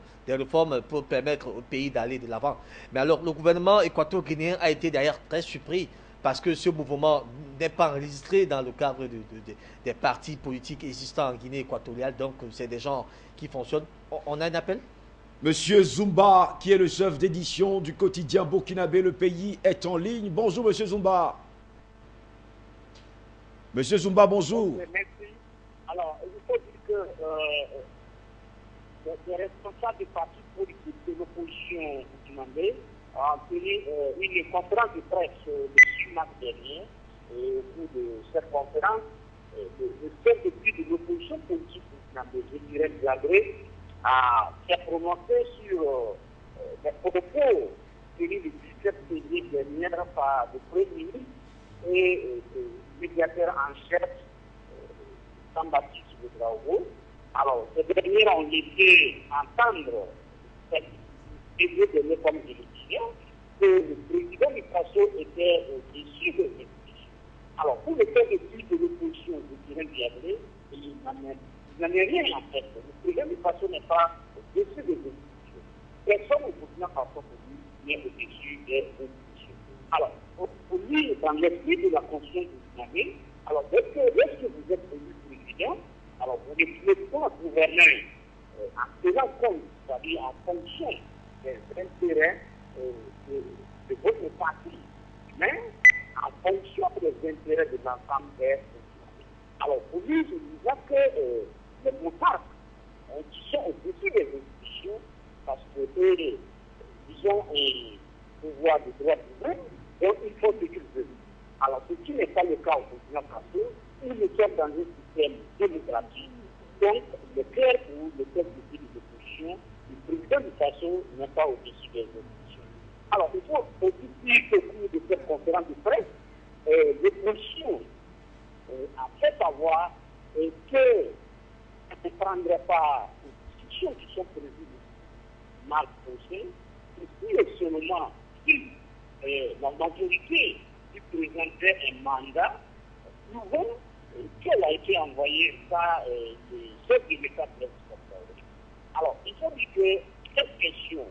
pour permettre au pays d'aller de l'avant. Mais alors, le gouvernement équato-guinéen a été d'ailleurs très surpris parce que ce mouvement n'est pas enregistré dans le cadre des partis politiques existants en Guinée équatoriale. Donc, c'est des gens qui fonctionnent. On a un appel ? Monsieur Zumba, qui est le chef d'édition du quotidien burkinabé Le Pays, est en ligne. Bonjour, monsieur Zumba. Monsieur Zumba, bonjour. Merci. Alors, il faut dire que les responsables des partis politiques de l'opposition burkinabé ont tenu une conférence de presse le 6 mars dernier. Et au cours de cette conférence, le chef de file de l'opposition politique burkinabé, Zéphirin Diabré, a fait prononcer sur les propos tenus le 17 février dernier par le Premier ministre et le médiateur en chef, Jean-Baptiste Ouédraogo. Alors, ces derniers ont laissé entendre cette idée de nous comme élections que le président du Faso était au-dessus de l'institution. Alors, pour le chef de file de l'opposition, Zéphirin Diabré, il n'en est rien en fait. Le président du Faso n'est pas au-dessus des institutions. Personne au Burkina Faso n'est au-dessus des institutions. Alors, pour lui, dans l'esprit de la conscience du Burkinabé, alors lorsque vous êtes élu président, alors vous ne pouvez pas gouverner en tenant compte, c'est-à-dire en fonction des intérêts de votre parti, mais en fonction des intérêts de l'ensemble des Burkinabés. Alors pour lui, je disais que les monarques qui sont au-dessus des institutions, parce que eux, ils ont un pouvoir de droit humain, donc il faut ce qu'ils veulent. Alors ce qui n'est pas le cas au Burkina Faso, où nous sommes dans un système démocratique, donc le clair pour le chef de file de l'opposition, le président du Faso n'est pas au-dessus des institutions. Alors il faut aussi dire qu'au cours de cette conférence de presse, l'opposition a fait savoir qu'elle ne prendrait pas les discussions qui sont prévues mal posées, et puis seulement si la majorité qui présentait un mandat, souvent, qu'elle a été envoyée par les chefs de l'État responsable. Alors, il faut dire que cette question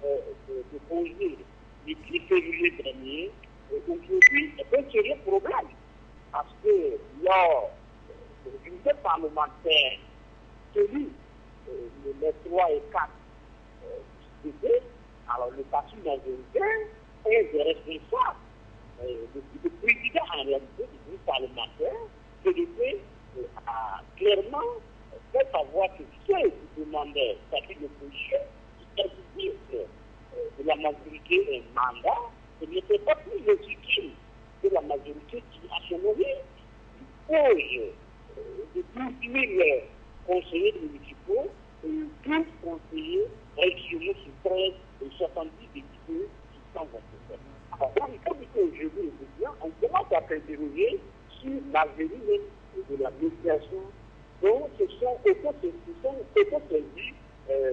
de poser le 10 février dernier, aujourd'hui, est un sérieux problème. Parce que lors du budget parlementaire, celui les 3 et 4 députés, alors le parti majoritaire est le responsable, le président en réalité du groupe parlementaire, CDP, a clairement fait savoir que ceux qui demandaient statut d'opposition, qui exigent de la majorité un mandat, ce n'était pas plus légitime que la majorité qui a son avis pose de 12 000 conseillers municipaux et 12 conseillers régionaux sur 13 et 70 députés qui sont votés. Alors, dans le cas d'aujourd'hui, on commence à s'interroger sur l'avenir de la médiation. Donc, ce sont auto-saisis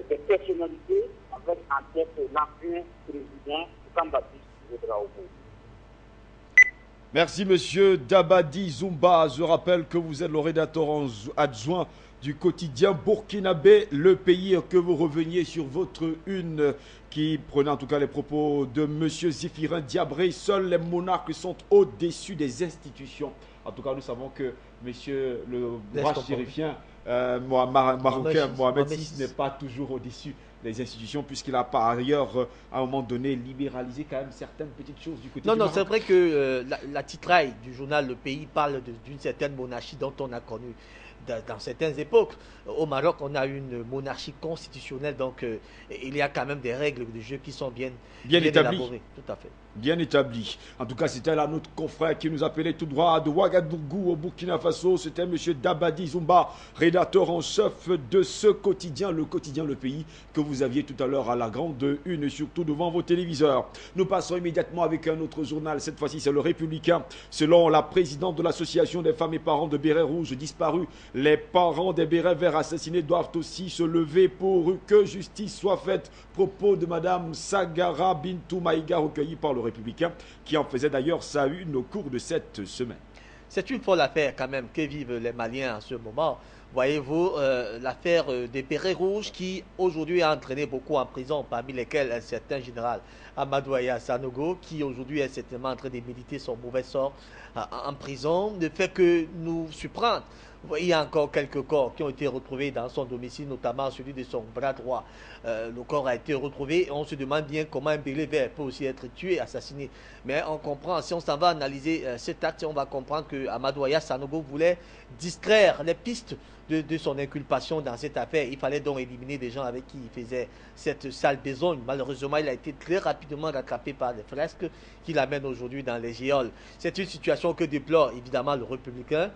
des personnalités avec en tête l'ancien président Jean-Baptiste Ouedraogo. Merci Monsieur Dabadi Zumba. Je rappelle que vous êtes le rédacteur adjoint du quotidien burkinabé Le Pays, que vous reveniez sur votre une qui prenait en tout cas les propos de Monsieur Zéphirin Diabré. Seuls les monarques sont au-dessus des institutions. En tout cas, nous savons que Monsieur le roi chérifien marocain Mohamed VI n'est pas toujours au-dessus des institutions, puisqu'il a par ailleurs, à un moment donné, libéralisé quand même certaines petites choses du côté du Maroc. C'est vrai que la titraille du journal Le Pays parle d'une certaine monarchie dont on a connu dans certaines époques. Au Maroc, on a une monarchie constitutionnelle, donc il y a quand même des règles de jeu qui sont bien établies. Élaborées. Tout à fait. Bien établi. En tout cas, c'était là notre confrère qui nous appelait tout droit de Ouagadougou au Burkina Faso. C'était M. Dabadi Zumba, rédacteur en chef de ce quotidien, le quotidien Le Pays, que vous aviez tout à l'heure à la grande une, surtout devant vos téléviseurs. Nous passons immédiatement avec un autre journal. Cette fois-ci, c'est Le Républicain. Selon la présidente de l'association des femmes et parents de bérets rouges disparus, les parents des bérets verts assassinés doivent aussi se lever pour que justice soit faite. Propos de Mme Sagara Bintou Maïga, recueilli par Le Républicain, qui en faisait d'ailleurs sa une au cours de cette semaine. C'est une folle affaire quand même que vivent les Maliens en ce moment. Voyez-vous, l'affaire des bérets rouges qui aujourd'hui a entraîné beaucoup en prison, parmi lesquels un certain général Amadou Aya Sanogo, qui aujourd'hui est certainement en train de méditer son mauvais sort en prison, ne fait que nous surprendre. Vous voyez, il y a encore quelques corps qui ont été retrouvés dans son domicile, notamment celui de son bras droit. Le corps a été retrouvé et on se demande bien comment un béret vert peut aussi être tué, assassiné. Mais on comprend, si on s'en va analyser cet acte, on va comprendre que Amadou Aya Sanogo voulait distraire les pistes de son inculpation dans cette affaire. Il fallait donc éliminer des gens avec qui il faisait cette sale besogne. Malheureusement, il a été très rapidement rattrapé par les fresques qui l'amènent aujourd'hui dans les géoles. C'est une situation que déplore évidemment le Républicain.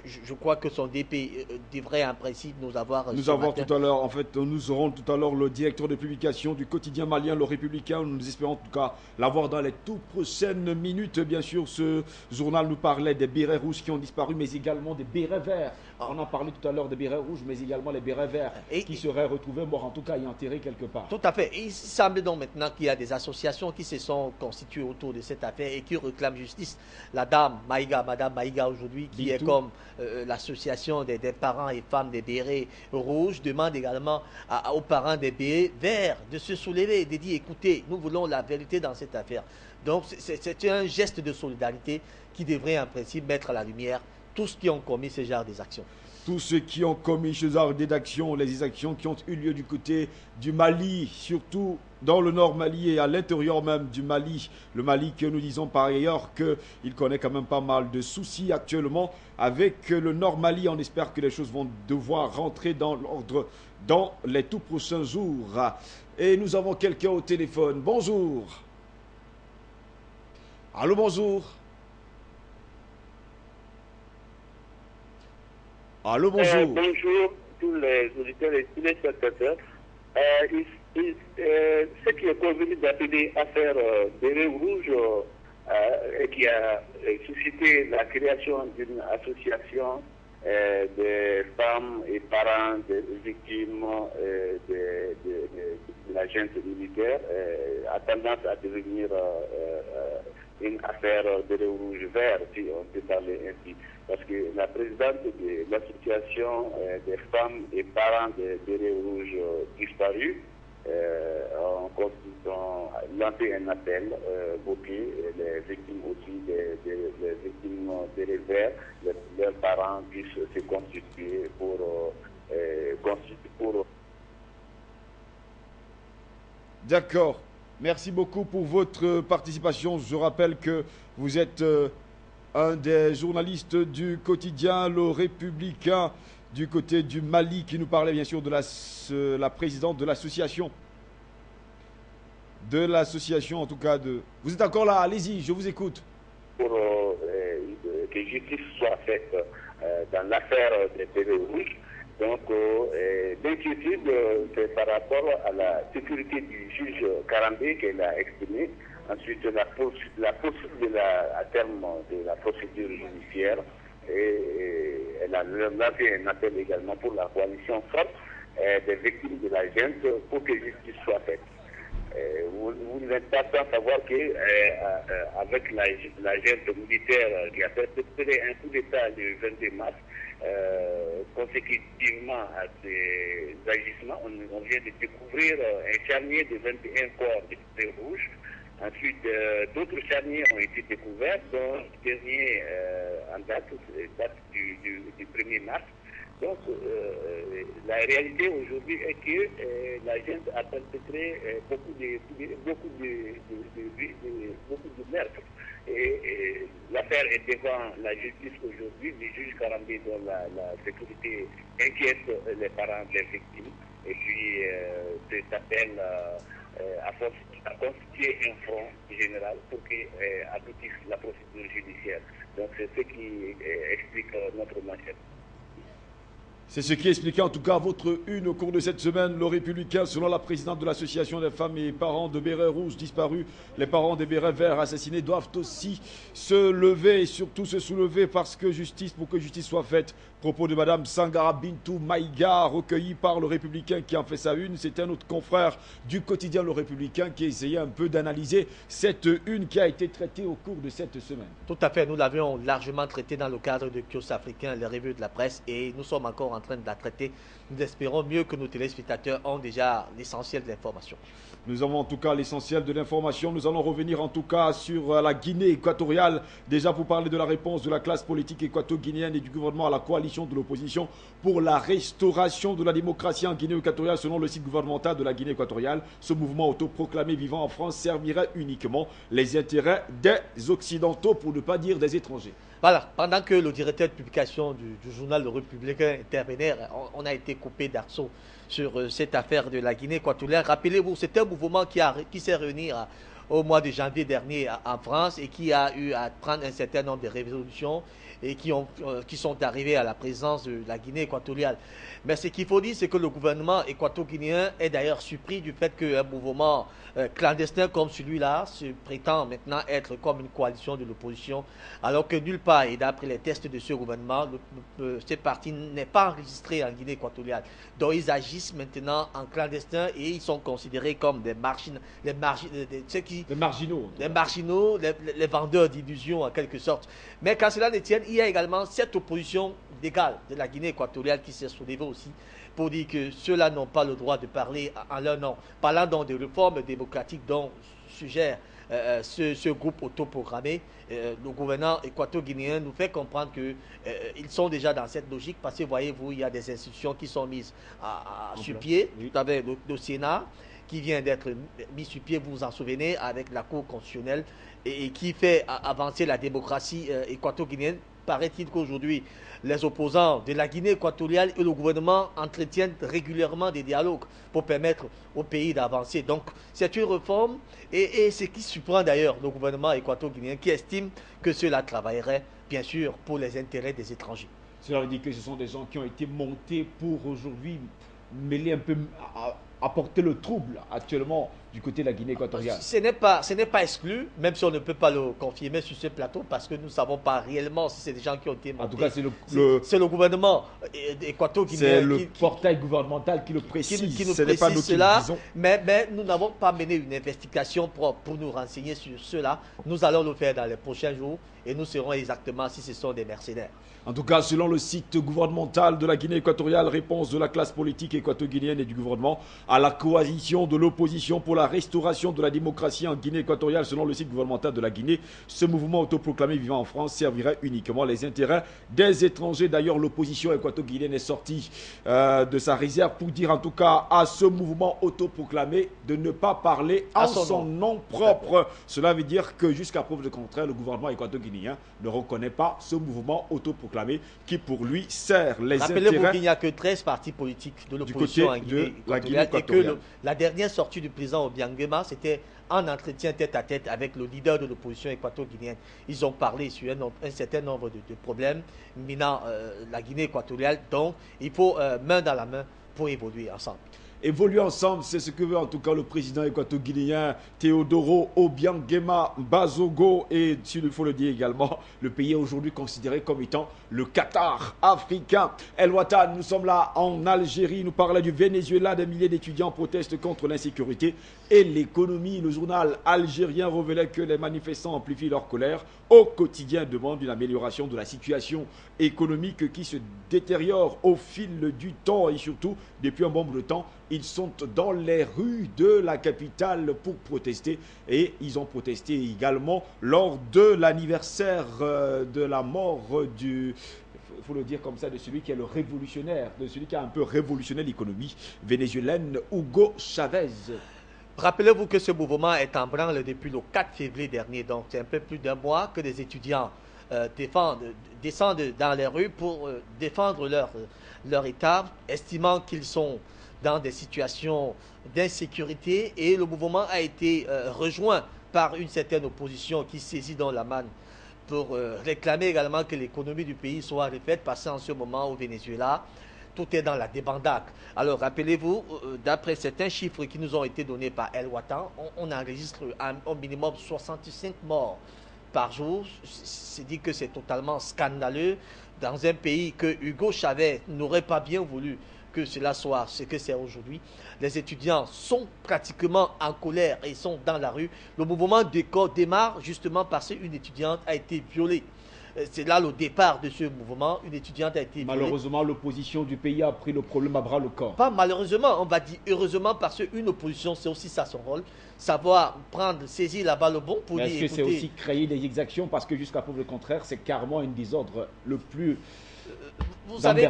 Je crois que son DP devrait en principe nous avoir... Nous aurons tout à l'heure le directeur de publication du quotidien malien Le Républicain. Nous espérons en tout cas l'avoir dans les toutes prochaines minutes. Bien sûr, ce journal nous parlait des bérets rouges qui ont disparu, mais également des bérets verts. On en parlait tout à l'heure des bérets rouges, mais également les bérets verts qui seraient retrouvés morts, en tout cas et enterrés quelque part. Tout à fait. Et il semble donc maintenant qu'il y a des associations qui se sont constituées autour de cette affaire et qui réclament justice. La dame Maïga, Madame Maïga aujourd'hui, qui est comme l'association des parents et femmes des bérets rouges, demande également aux parents des bérets verts de se soulever et de dire écoutez, nous voulons la vérité dans cette affaire. Donc c'est un geste de solidarité qui devrait en principe mettre à la lumière tous ceux qui ont commis ce genre d'actions. Tous ceux qui ont commis ce genre d'actions, les actions qui ont eu lieu du côté du Mali, surtout dans le nord Mali et à l'intérieur même du Mali. Le Mali que nous disons par ailleurs qu'il connaît quand même pas mal de soucis actuellement avec le nord Mali. On espère que les choses vont devoir rentrer dans l'ordre dans les tout prochains jours. Et nous avons quelqu'un au téléphone. Bonjour. Allô, bonjour. Allô, bonjour. Bonjour tous les auditeurs et tous les spectateurs. Ce qui est convenu d'appeler affaire Béret Rouge et qui a suscité la création d'une association des femmes et parents des victimes de la junte militaire a tendance à devenir une affaire béret rouge vert, si on peut parler ainsi. Parce que la présidente de l'association des femmes et parents des bérets rouges disparus ont lancé un appel bloqué les victimes aussi, les victimes bérets verts, leurs parents puissent se constituer pour D'accord. Merci beaucoup pour votre participation. Je rappelle que vous êtes un des journalistes du quotidien Le Républicain du côté du Mali qui nous parlait bien sûr de la présidente de l'association. De l'association en tout cas de... Vous êtes encore là, allez-y, je vous écoute. Pour que justice soit faite dans l'affaire des bérets rouges. Donc, l'inquiétude, c'est par rapport à la sécurité du juge Karambé qu'elle a exprimée. Ensuite, la poursuite à terme de la procédure judiciaire. Et elle a lancé un appel également pour la coalition forte des victimes de la junte pour que justice soit faite. Vous n'êtes pas sans savoir qu'avec la junte militaire qui a perpétré un coup d'État le 22 mars, consécutivement à ces agissements, on vient de découvrir un charnier de 21 corps de bérets rouges. Ensuite, d'autres charniers ont été découverts, dont le dernier en date du 1er mars. Donc, la réalité aujourd'hui est que la gente a perpétré beaucoup de meurtres. Et l'affaire est devant la justice aujourd'hui. Le juge Karambé, dont la sécurité inquiète les parents des victimes. Et puis, cet appel a constitué un front général pour qu'aboutisse la procédure judiciaire. Donc, c'est ce qui explique notre manchette. C'est ce qui expliquait en tout cas votre une au cours de cette semaine. Le Républicain, selon la présidente de l'association des femmes et parents de bérets rouges disparus, les parents des bérets verts assassinés doivent aussi se lever et surtout se soulever pour que justice soit faite. Propos de Madame Sangara Bintou Maïga, recueilli par le Républicain qui en fait sa une. C'est un autre confrère du quotidien Le Républicain qui essayait un peu d'analyser cette une qui a été traitée au cours de cette semaine. Tout à fait, nous l'avions largement traité dans le cadre de Kios Africain, les revues de la presse, et nous sommes encore en train de la traiter. Nous espérons mieux que nos téléspectateurs ont déjà l'essentiel de l'information. Nous avons en tout cas l'essentiel de l'information. Nous allons revenir en tout cas sur la Guinée équatoriale. Déjà pour parler de la réponse de la classe politique équato-guinéenne et du gouvernement à la coalition de l'opposition pour la restauration de la démocratie en Guinée équatoriale. Selon le site gouvernemental de la Guinée équatoriale, ce mouvement autoproclamé vivant en France servirait uniquement les intérêts des Occidentaux, pour ne pas dire des étrangers. Voilà, pendant que le directeur de publication du journal Le Républicain intervenait, on a été coupé d'arceau sur cette affaire de la Guinée équatoriale. Rappelez-vous, c'est un mouvement qui s'est réuni au mois de janvier dernier en France et qui a eu à prendre un certain nombre de résolutions et qui sont arrivés à la présence de la Guinée équatoriale. Mais ce qu'il faut dire, c'est que le gouvernement équato-guinéen est d'ailleurs surpris du fait qu'un mouvement clandestin comme celui-là se prétend maintenant être comme une coalition de l'opposition, alors que nulle part, et d'après les tests de ce gouvernement, ce parti n'est pas enregistré en Guinée équatoriale. Donc ils agissent maintenant en clandestin et ils sont considérés comme des marginaux, les vendeurs d'illusions en quelque sorte. Mais quand cela ne tienne, il y a également cette opposition légale de la Guinée équatoriale qui s'est soulevée aussi pour dire que ceux-là n'ont pas le droit de parler en leur nom. Parlant donc de réformes démocratiques dont suggère ce groupe autoprogrammé, le gouvernement équato-guinéen nous fait comprendre qu'ils sont déjà dans cette logique parce que voyez-vous, il y a des institutions qui sont mises sur pied. Vous avez le Sénat qui vient d'être mis sur pied, vous vous en souvenez, avec la Cour constitutionnelle et qui fait avancer la démocratie équato-guinéenne. Paraît-il qu'aujourd'hui, les opposants de la Guinée équatoriale et le gouvernement entretiennent régulièrement des dialogues pour permettre au pays d'avancer. Donc, c'est une réforme et ce qui surprend d'ailleurs le gouvernement équato-guinéen qui estime que cela travaillerait, bien sûr, pour les intérêts des étrangers. Cela veut dire que ce sont des gens qui ont été montés pour aujourd'hui mêler un peu, apporter le trouble actuellement du côté de la Guinée équatoriale. Ce n'est pas exclu, même si on ne peut pas le confirmer sur ce plateau, parce que nous ne savons pas réellement si c'est des gens qui ont été montés. En tout cas, c'est le gouvernement équato-guinéen. C'est le portail gouvernemental qui le précise. Qui nous ce n'est pas nous qui le disons. Mais nous n'avons pas mené une investigation pour nous renseigner sur cela. Nous allons le faire dans les prochains jours et nous saurons exactement si ce sont des mercenaires. En tout cas, selon le site gouvernemental de la Guinée équatoriale, réponse de la classe politique équato-guinéenne et du gouvernement à la coalition de l'opposition pour la restauration de la démocratie en Guinée équatoriale. Selon le site gouvernemental de la Guinée, ce mouvement autoproclamé vivant en France servirait uniquement les intérêts des étrangers. D'ailleurs, l'opposition équato-guinéenne est sortie de sa réserve pour dire en tout cas à ce mouvement autoproclamé de ne pas parler en son nom propre. Cela veut dire que jusqu'à preuve de contraire, le gouvernement équato-guinéen ne reconnaît pas ce mouvement autoproclamé qui pour lui sert les intérêts. Rappelez-vous qu'il n'y a que 13 partis politiques de l'opposition en Guinée équatoriale et que la dernière sortie du président Obiangema, c'était en entretien tête-à-tête avec le leader de l'opposition équato-guinéenne. Ils ont parlé sur un certain nombre de problèmes minant la Guinée équatoriale. Donc, il faut main dans la main pour évoluer ensemble. Évoluer ensemble, c'est ce que veut en tout cas le président équato-guinéen Teodoro Obiangema Bazogo. Et s'il faut le dire également, le pays est aujourd'hui considéré comme étant le Qatar africain. El Watan, nous sommes là en Algérie. Nous parlons du Venezuela. Des milliers d'étudiants protestent contre l'insécurité et l'économie. Le journal algérien révélait que les manifestants amplifient leur colère. Au quotidien, demandent une amélioration de la situation économique qui se détériore au fil du temps et surtout depuis un bon bout de temps. Ils sont dans les rues de la capitale pour protester et ils ont protesté également lors de l'anniversaire de la mort du, il faut le dire comme ça, de celui qui est le révolutionnaire, de celui qui a un peu révolutionné l'économie vénézuélienne, Hugo Chavez. Rappelez-vous que ce mouvement est en branle depuis le 4 février dernier, donc c'est un peu plus d'un mois que des étudiants descendent dans les rues pour défendre leur État, estimant qu'ils sont dans des situations d'insécurité et le mouvement a été rejoint par une certaine opposition qui saisit dans la manne pour réclamer également que l'économie du pays soit refaite parce qu'en ce moment au Venezuela, tout est dans la débandade. Alors rappelez-vous, d'après certains chiffres qui nous ont été donnés par El Watan, on enregistre au minimum 65 morts par jour. C'est dit que c'est totalement scandaleux dans un pays que Hugo Chavez n'aurait pas bien voulu que cela soit ce que c'est aujourd'hui. Les étudiants sont pratiquement en colère et sont dans la rue. Le mouvement démarre justement parce qu'une étudiante a été violée. C'est là le départ de ce mouvement. Une étudiante a été violée. Malheureusement, l'opposition du pays a pris le problème à bras le corps. Pas malheureusement, on va dire heureusement parce qu'une opposition, c'est aussi ça son rôle. Savoir saisir la balle au bon pour dire. Est-ce que c'est aussi créer des exactions parce que jusqu'à preuve le contraire, c'est carrément un désordre le plus... Vous savez,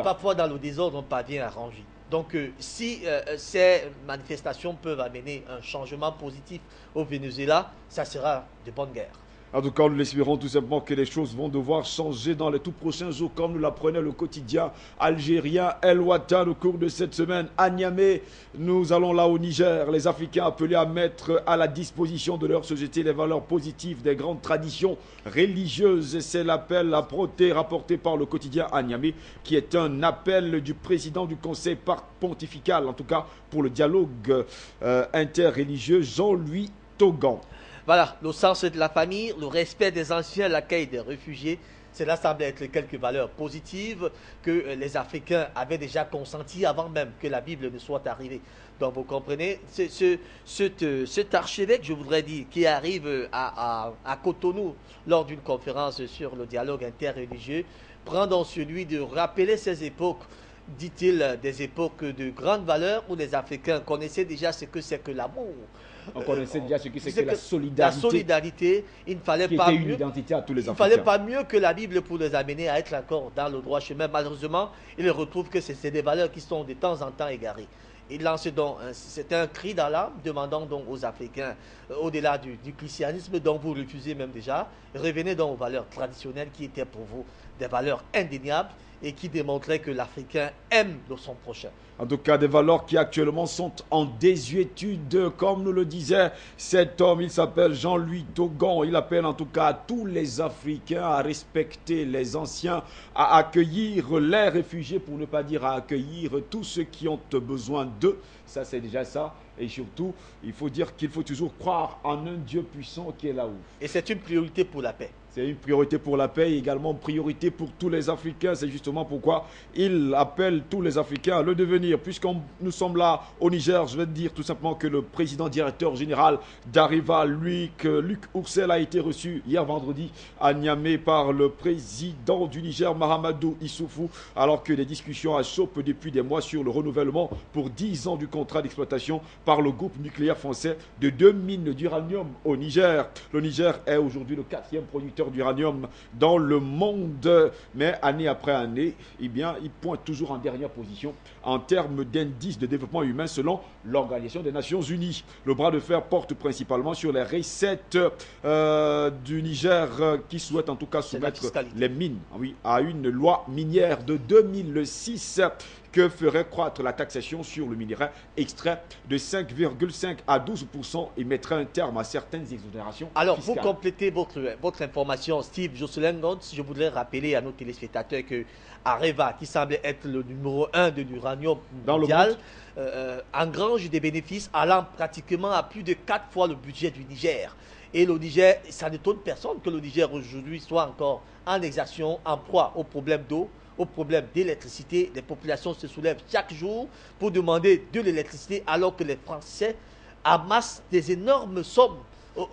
parfois dans le désordre, on parvient à ranger. Donc, si ces manifestations peuvent amener un changement positif au Venezuela, ça sera de bonne guerre. En tout cas, nous l'espérons tout simplement que les choses vont devoir changer dans les tout prochains jours, comme nous l'apprenait le quotidien algérien El Watan au cours de cette semaine à Niamey. Nous allons là au Niger, les Africains appelés à mettre à la disposition de leur société les valeurs positives des grandes traditions religieuses. C'est l'appel rapporté par le quotidien à Niamey, qui est un appel du président du conseil pontifical, en tout cas pour le dialogue interreligieux, Jean-Louis Togan. Voilà, le sens de la famille, le respect des anciens, l'accueil des réfugiés, cela semble être quelques valeurs positives que les Africains avaient déjà consenties avant même que la Bible ne soit arrivée. Donc vous comprenez, cet archevêque, je voudrais dire, qui arrive à Cotonou lors d'une conférence sur le dialogue interreligieux, prend donc celui de rappeler ces époques, dit-il, des époques de grande valeur où les Africains connaissaient déjà ce que c'est que l'amour. On connaissait déjà ce que c'est que la solidarité. La solidarité, il ne fallait pas mieux. Une identité à tous les Africains. Il ne fallait pas mieux que la Bible pour les amener à être encore dans le droit chemin. Malheureusement, ils retrouvent que c'est des valeurs qui sont de temps en temps égarées. Il lance donc, c'est un cri d'alarme demandant donc aux Africains, au-delà du christianisme dont vous refusez même déjà, revenez donc aux valeurs traditionnelles qui étaient pour vous des valeurs indéniables et qui démontraient que l'Africain aime son prochain. En tout cas, des valeurs qui actuellement sont en désuétude. Comme nous le disait cet homme, il s'appelle Jean-Louis Togon. Il appelle en tout cas tous les Africains à respecter les anciens, à accueillir les réfugiés, pour ne pas dire à accueillir tous ceux qui ont besoin d'eux. Ça, c'est déjà ça. Et surtout, il faut dire qu'il faut toujours croire en un Dieu puissant qui est là-haut. Et c'est une priorité pour la paix. C'est une priorité pour la paix et également une priorité pour tous les Africains. C'est justement pourquoi il appelle tous les Africains à le devenir. Puisque nous sommes là au Niger, je vais dire tout simplement que le président directeur général d'Areva, Luc Oursel, a été reçu hier vendredi à Niamey par le président du Niger, Mahamadou Issoufou, alors que les discussions achoppent depuis des mois sur le renouvellement pour 10 ans du contrat d'exploitation par le groupe nucléaire français de 2 mines d'uranium au Niger. Le Niger est aujourd'hui le 4e producteur d'uranium dans le monde, mais année après année, eh bien, il pointe toujours en dernière position en termes d'indice de développement humain selon l'Organisation des Nations Unies. Le bras de fer porte principalement sur les recettes du Niger qui souhaite en tout cas soumettre les mines à une loi minière de 2006 que ferait croître la taxation sur le minerai extrait de 5,5 à 12% et mettrait un terme à certaines exonérations Alors, fiscales. pour compléter votre information, Steve Jocelyn Gantz, je voudrais rappeler à nos téléspectateurs que Areva, qui semble être le numéro 1 de l'uranium mondial, engrange des bénéfices allant pratiquement à plus de 4 fois le budget du Niger. Et le Niger, ça n'étonne personne que le Niger aujourd'hui soit encore en exaction, en proie aux problèmes d'eau, au problème d'électricité. Les populations se soulèvent chaque jour pour demander de l'électricité alors que les Français amassent des énormes sommes.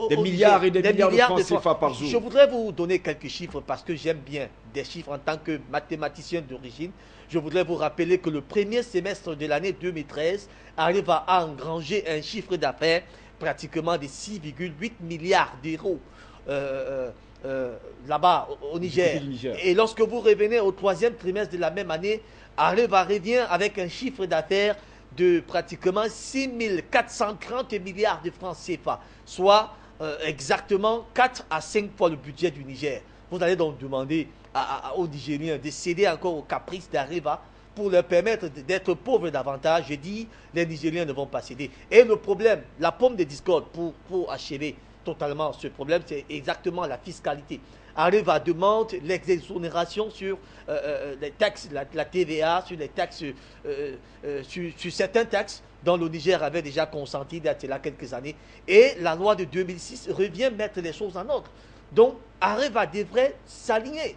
Des milliards et des milliards de francs CFA par jour. Je voudrais vous donner quelques chiffres parce que j'aime bien des chiffres en tant que mathématicien d'origine. Je voudrais vous rappeler que le premier semestre de l'année 2013 arrive à engranger un chiffre d'affaires pratiquement de 6,8 milliards d'euros. Là-bas au Niger. Et lorsque vous revenez au 3e trimestre de la même année, Areva revient avec un chiffre d'affaires de pratiquement 6 430 milliards de francs CFA, soit exactement 4 à 5 fois le budget du Niger. Vous allez donc demander aux Nigériens de céder encore aux caprices d'Areva pour leur permettre d'être pauvres davantage. Je dis, les Nigériens ne vont pas céder. Et le problème, la pomme de discorde pour achever totalement ce problème, c'est exactement la fiscalité. Areva demande l'exonération sur les taxes, la TVA, sur les taxes, sur certaines taxes dont le Niger avait déjà consenti il y a quelques années. Et la loi de 2006 revient mettre les choses en ordre. Donc, Areva devrait s'aligner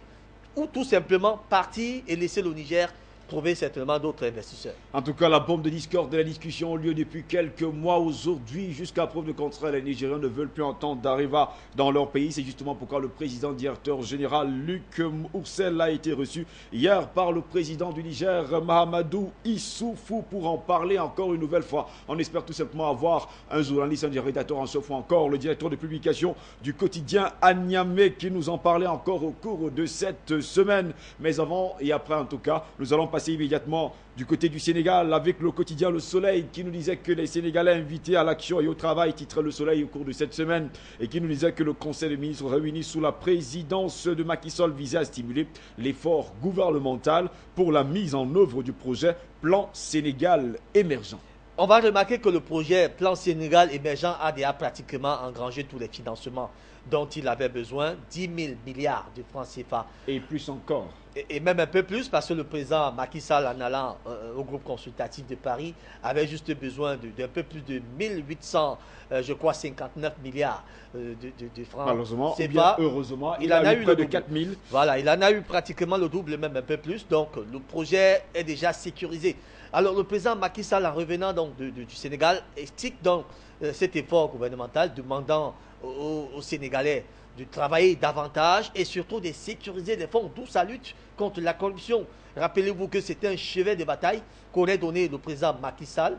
ou tout simplement partir et laisser le Niger trouver certainement d'autres investisseurs. En tout cas, la bombe de discorde de la discussion a lieu depuis quelques mois. Aujourd'hui, jusqu'à preuve de contraire, les Nigériens ne veulent plus entendre d'Areva dans leur pays. C'est justement pourquoi le président directeur général Luc Oursel a été reçu hier par le président du Niger, Mahamadou Issoufou, pour en parler encore une nouvelle fois. On espère tout simplement avoir un journaliste, un rédacteur, en ce fois encore, le directeur de publication du quotidien à Niamey, qui nous en parlait encore au cours de cette semaine. Mais avant et après, en tout cas, nous allons passer immédiatement du côté du Sénégal avec le quotidien Le Soleil qui nous disait que les Sénégalais invités à l'action et au travail, titrait Le Soleil au cours de cette semaine, et qui nous disait que le Conseil des ministres réuni sous la présidence de Macky Sall visait à stimuler l'effort gouvernemental pour la mise en œuvre du projet Plan Sénégal émergent. On va remarquer que le projet Plan Sénégal émergent a déjà pratiquement engrangé tous les financements dont il avait besoin, 10 000 milliards de francs CFA. Et plus encore. Et même un peu plus, parce que le président Macky Sall, en allant au groupe consultatif de Paris, avait juste besoin d'un peu plus de 1800, je crois, 59 milliards de francs. Malheureusement, ou bien heureusement, il en a eu près de 4000. Voilà, il en a eu pratiquement le double, même un peu plus. Donc, le projet est déjà sécurisé. Alors, le président Macky Sall, en revenant donc du Sénégal, explique donc cet effort gouvernemental, demandant aux Sénégalais de travailler davantage et surtout de sécuriser les fonds, d'où sa lutte contre la corruption. Rappelez-vous que c'était un chevet de bataille qu'aurait donné le président Macky Sall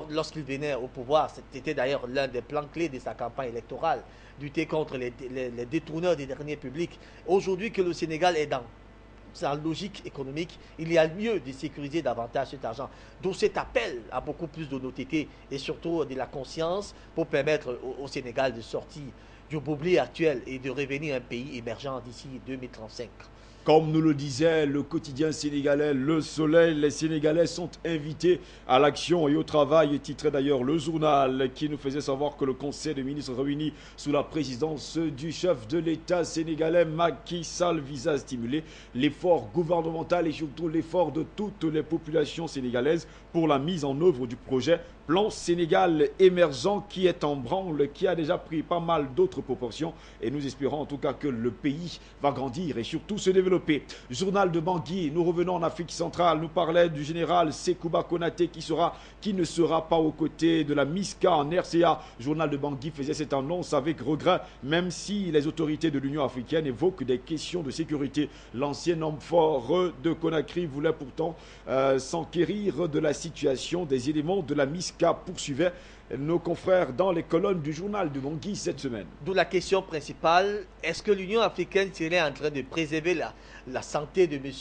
lorsqu'il venait au pouvoir. C'était d'ailleurs l'un des plans clés de sa campagne électorale, lutter contre les détourneurs des deniers publics. Aujourd'hui que le Sénégal est dans sa logique économique, il y a lieu de sécuriser davantage cet argent. D'où cet appel à beaucoup plus d'honnêteté et surtout de la conscience pour permettre au Sénégal de sortir du boubli actuel et de revenir un pays émergent d'ici 2035. Comme nous le disait le quotidien sénégalais Le Soleil, les Sénégalais sont invités à l'action et au travail, titrait d'ailleurs le journal qui nous faisait savoir que le Conseil des ministres réuni sous la présidence du chef de l'État sénégalais Macky Sall vise à stimuler l'effort gouvernemental et surtout l'effort de toutes les populations sénégalaises pour la mise en œuvre du projet Plan Sénégal émergent qui est en branle, qui a déjà pris pas mal d'autres proportions et nous espérons en tout cas que le pays va grandir et surtout se développer. Journal de Bangui, nous revenons en Afrique centrale, nous parlait du général Sekouba Konaté qui ne sera pas aux côtés de la MISCA en RCA. Journal de Bangui faisait cette annonce avec regret, même si les autorités de l'Union africaine évoquent des questions de sécurité. L'ancien homme fort de Conakry voulait pourtant s'enquérir de la situation des éléments de la MISCA, poursuivait nos confrères dans les colonnes du journal de Bangui cette semaine. D'où la question principale, est-ce que l'Union africaine serait en train de préserver la santé de M.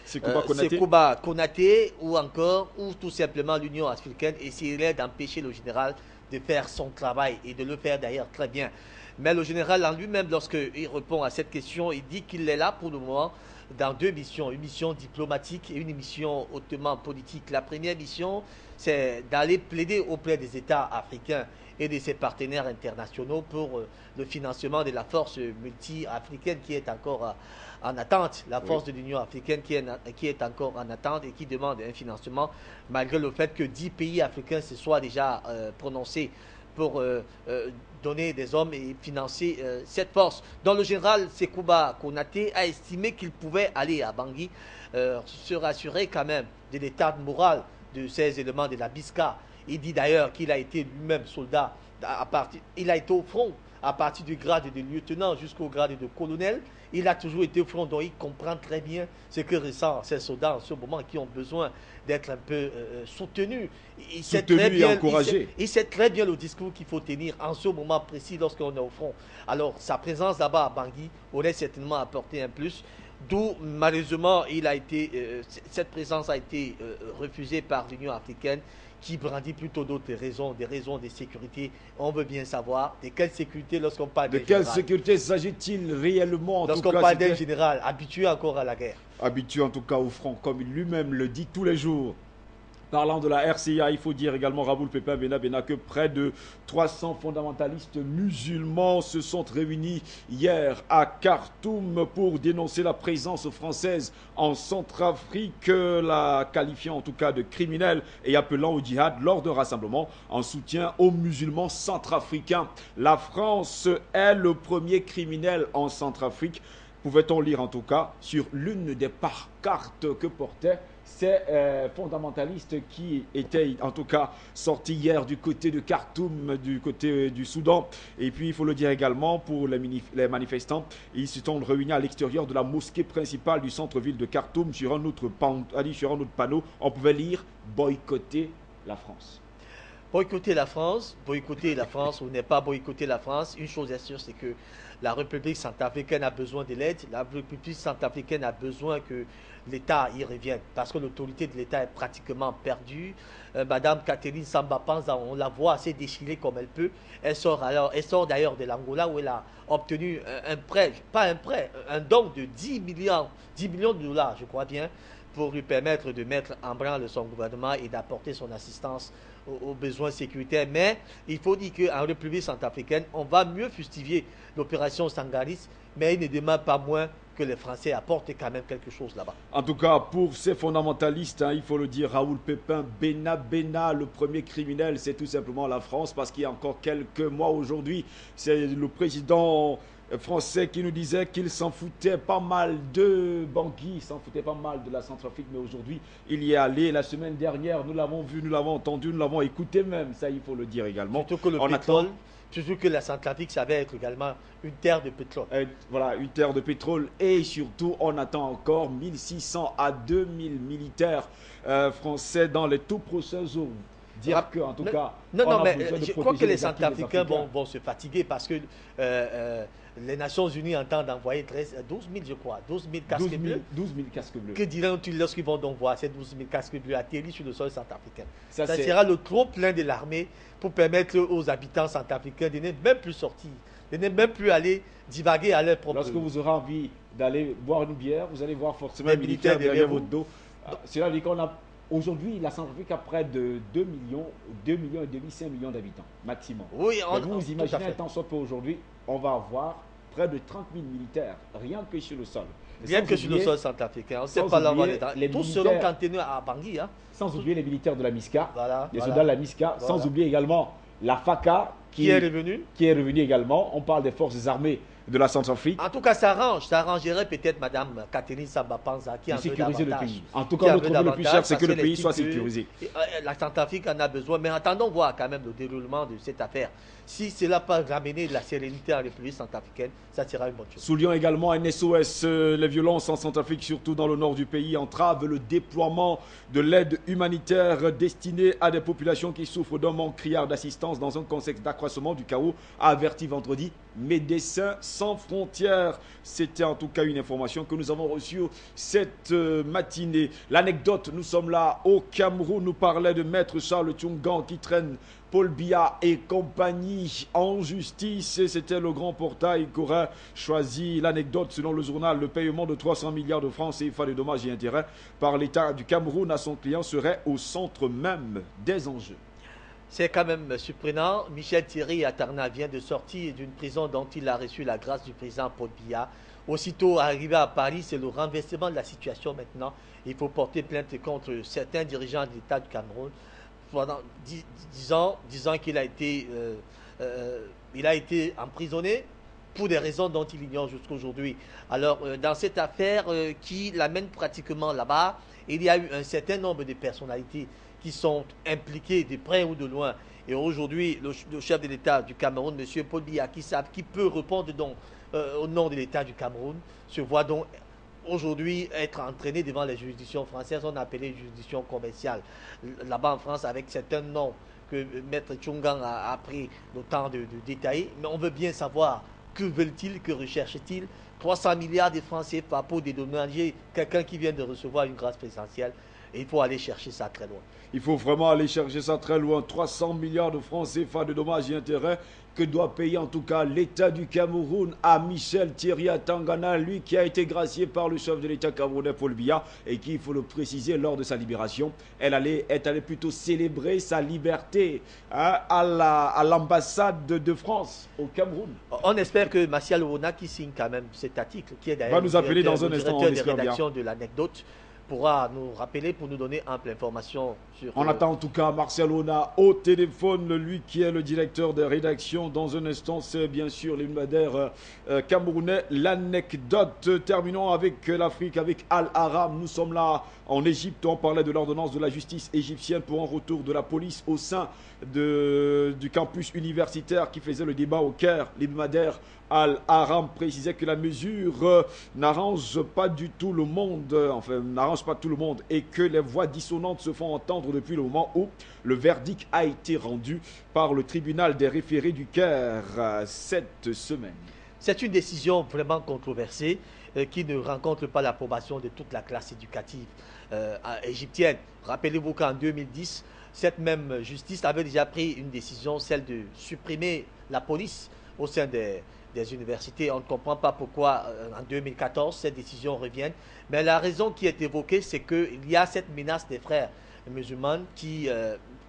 Sekouba Konaté ou tout simplement l'Union africaine essayerait d'empêcher le général de faire son travail et de le faire d'ailleurs très bien. Mais le général en lui-même, lorsqu'il répond à cette question, il dit qu'il est là pour le moment dans deux missions, une mission diplomatique et une mission hautement politique. La première mission, c'est d'aller plaider auprès des États africains et de ses partenaires internationaux pour le financement de la force multi-africaine qui est encore en attente, la force de l'Union africaine qui est encore en attente et qui demande un financement, malgré le fait que 10 pays africains se soient déjà prononcés pour donner des hommes et financer cette force. Donc le général Sekouba Konaté a estimé qu'il pouvait aller à Bangui se rassurer quand même de l'état moral de ces éléments de la BISCA. Il dit d'ailleurs qu'il a été lui-même soldat, il a été au front à partir du grade de lieutenant jusqu'au grade de colonel. Il a toujours été au front, donc il comprend très bien ce que ressentent ces soldats en ce moment qui ont besoin d'être un peu soutenus. Il sait très bien le discours qu'il faut tenir en ce moment précis lorsqu'on est au front. Alors sa présence là-bas à Bangui aurait certainement apporté un plus. D'où, malheureusement, cette présence a été refusée par l'Union africaine qui brandit plutôt d'autres raisons, des raisons de sécurité. On veut bien savoir de quelle sécurité lorsqu'on parle d'un général. De quelle sécurité s'agit-il réellement? Lorsqu'on parle d'un général habitué encore à la guerre. Habitué en tout cas au front, comme il lui-même le dit tous les jours. Parlant de la RCA, il faut dire également, Raboul Pépin Bena, que près de 300 fondamentalistes musulmans se sont réunis hier à Khartoum pour dénoncer la présence française en Centrafrique, la qualifiant en tout cas de criminelle et appelant au djihad lors d'un rassemblement en soutien aux musulmans centrafricains. La France est le premier criminel en Centrafrique, pouvait-on lire en tout cas sur l'une des pancartes que portaient ces fondamentalistes qui étaient en tout cas sortis hier du côté de Khartoum, du côté du Soudan. Et puis il faut le dire également pour les manifestants, ils se sont réunis à l'extérieur de la mosquée principale du centre-ville de Khartoum. Sur un autre panneau, on pouvait lire « Boycotter la France ». Boycotter la France ou n'est pas boycotter la France, une chose est sûre, c'est que la République centrafricaine a besoin de l'aide. La République centrafricaine a besoin que l'État y revienne parce que l'autorité de l'État est pratiquement perdue. Madame Catherine Samba Panza, on la voit assez déchirée comme elle peut. Elle sort d'ailleurs de l'Angola où elle a obtenu un don de 10 millions de dollars, je crois bien, pour lui permettre de mettre en branle son gouvernement et d'apporter son assistance aux besoins sécuritaires. Mais il faut dire qu'en République centrafricaine, on va mieux fustiger l'opération Sangaris, mais il ne demande pas moins que les Français apportent quand même quelque chose là-bas. En tout cas, pour ces fondamentalistes, il faut le dire, Raoul Pépin Bena, le premier criminel, c'est tout simplement la France, parce qu'il y a encore quelques mois aujourd'hui, c'est le président français qui nous disait qu'il s'en foutait pas mal de Bangui, il s'en foutait pas mal de la Centrafrique, mais aujourd'hui, il y est allé. La semaine dernière, nous l'avons vu, nous l'avons entendu, nous l'avons écouté même, ça il faut le dire également. Surtout que le pétrole, surtout que la Centrafrique, ça va être également une terre de pétrole. Voilà, une terre de pétrole et surtout, on attend encore 1600 à 2000 militaires français dans les tout prochains jours. Dire que, en tout cas, je crois que les Centrafricains vont se fatiguer parce que les Nations Unies entendent envoyer 12 000, je crois, 12 000 casques bleus. 12 000 casques bleus. Que diront-ils lorsqu'ils vont donc voir ces 12 000 casques bleus atterrir sur le sol centrafricain? Ça sera le trop plein de l'armée pour permettre aux habitants centrafricains de ne même plus sortir de ne même plus aller divaguer à leur propre... Lorsque vous aurez envie d'aller boire une bière, vous allez voir forcément Les un militaire militaires derrière derrière votre dos. Cela veut dire qu'on a aujourd'hui la Centrafrique a près de 2 millions et demi, 5 millions d'habitants maximum. Oui, Mais vous imaginez un temps soit peu aujourd'hui, on va avoir près de 30 000 militaires, rien que sur le sol. Bien Sans que sur le oublier- sol centrafricain, on ne sait sans pas l'envoi oublier des les Tous militaires- seront cantonnés à Bangui. Hein. Sans oublier les militaires de la MISCA, Voilà, les voilà. soldats de la MISCA, Voilà. sans oublier également la FACA Qui est revenu. qui est revenue également. On parle des forces armées de la Centrafrique. En tout cas, ça arrangerait peut-être Madame Catherine Samba-Panza qui De en veut sécuriser le davantage. pays. En tout Qui cas, en notre veut but le plus davantage cher, c'est que parce le pays estime soit que, sécurisé. La Centrafrique en a besoin, mais attendons voir quand même le déroulement de cette affaire. Si cela peut ramener de la sérénité en République centrafricaine, ça sera une bonne chose. Soulignons également un SOS. Les violences en Centrafrique, surtout dans le nord du pays, entravent le déploiement de l'aide humanitaire destinée à des populations qui souffrent d'un manque criard d'assistance dans un contexte d'accroissement du chaos, a averti vendredi Médecins sans frontières. C'était en tout cas une information que nous avons reçue cette matinée. L'anecdote, nous sommes là au Cameroun, nous parlait de Maître Charles Tchungan qui traîne Paul Biya et compagnie en justice. Et c'était le grand portail qu'aurait choisi l'anecdote selon le journal. Le paiement de 300 milliards de francs CFA de dommages et intérêts par l'État du Cameroun à son client serait au centre même des enjeux. C'est quand même surprenant. Michel Thierry Atarna vient de sortir d'une prison dont il a reçu la grâce du président Paul Biya. Aussitôt arrivé à Paris, c'est le renversement de la situation maintenant. Il faut porter plainte contre certains dirigeants de l'État du Cameroun. Pendant 10 ans qu'il a été, il a été emprisonné pour des raisons dont il ignore jusqu'à aujourd'hui. Alors, dans cette affaire qui l'amène pratiquement là-bas, il y a eu un certain nombre de personnalités qui sont impliquées de près ou de loin. Et aujourd'hui, le chef de l'État du Cameroun, M. Paul Biya, qui peut répondre donc, au nom de l'État du Cameroun, se voit donc aujourd'hui être entraîné devant les juridictions françaises, on appelle les juridictions commerciales. Là-bas en France, avec certains noms que Maître Tchungan a pris le temps de détailler. Mais on veut bien savoir que veulent-ils, que recherchent-ils. 300 milliards de francs CFA pour dédommager quelqu'un qui vient de recevoir une grâce présidentielle. Et il faut aller chercher ça très loin. Il faut vraiment aller chercher ça très loin. 300 milliards de francs CFA de dommages et intérêts que doit payer en tout cas l'État du Cameroun à Michel Thierry Atangana, lui qui a été gracié par le chef de l'État camerounais Paul Biya et qui, il faut le préciser, lors de sa libération, est allé plutôt célébrer sa liberté à l'ambassade de France au Cameroun. On espère que Martial Ouna, qui signe quand même cet article, qui est d'ailleurs va nous appeler dans un instant, on directeur de espère bien. rédaction de l'anecdote, pourra nous rappeler pour nous donner ample information sur... On attend en tout cas Martial Ona au téléphone, lui qui est le directeur de rédaction. Dans un instant, c'est bien sûr l'hebdomadaire camerounais. L'anecdote, terminons avec l'Afrique, avec Al-Aram. Nous sommes là en Égypte. On parlait de l'ordonnance de la justice égyptienne pour un retour de la police au sein du campus universitaire qui faisait le débat au Caire. L'hebdomadaire Al-Aram précisait que la mesure n'arrange pas du tout le monde, enfin n'arrange pas tout le monde, et que les voix dissonantes se font entendre depuis le moment où le verdict a été rendu par le tribunal des référés du Caire cette semaine. C'est une décision vraiment controversée qui ne rencontre pas l'approbation de toute la classe éducative égyptienne. Rappelez-vous qu'en 2010, cette même justice avait déjà pris une décision, celle de supprimer la police au sein des universités. On ne comprend pas pourquoi en 2014 cette décision revienne. Mais la raison qui est évoquée, c'est qu'il y a cette menace des frères musulmans qui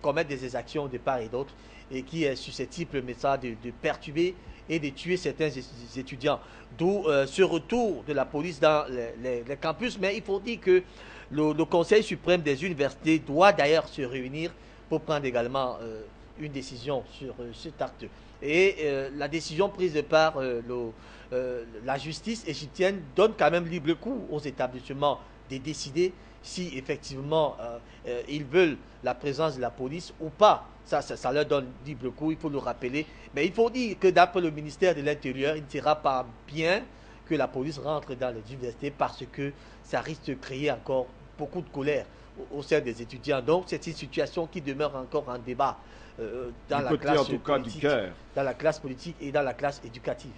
commettent des exactions de part et d'autre et qui est susceptible de perturber et de tuer certains étudiants. D'où ce retour de la police dans les campus. Mais il faut dire que le Conseil suprême des universités doit d'ailleurs se réunir pour prendre également une décision sur cet acte. Et la décision prise par la justice égyptienne donne quand même libre cours aux établissements de décider si effectivement ils veulent la présence de la police ou pas. Ça leur donne libre cours, il faut le rappeler. Mais il faut dire que d'après le ministère de l'Intérieur, il ne sera pas bien que la police rentre dans les universités parce que ça risque de créer encore beaucoup de colère au sein des étudiants. Donc c'est une situation qui demeure encore en débat dans la classe politique, dans la classe politique et dans la classe éducative.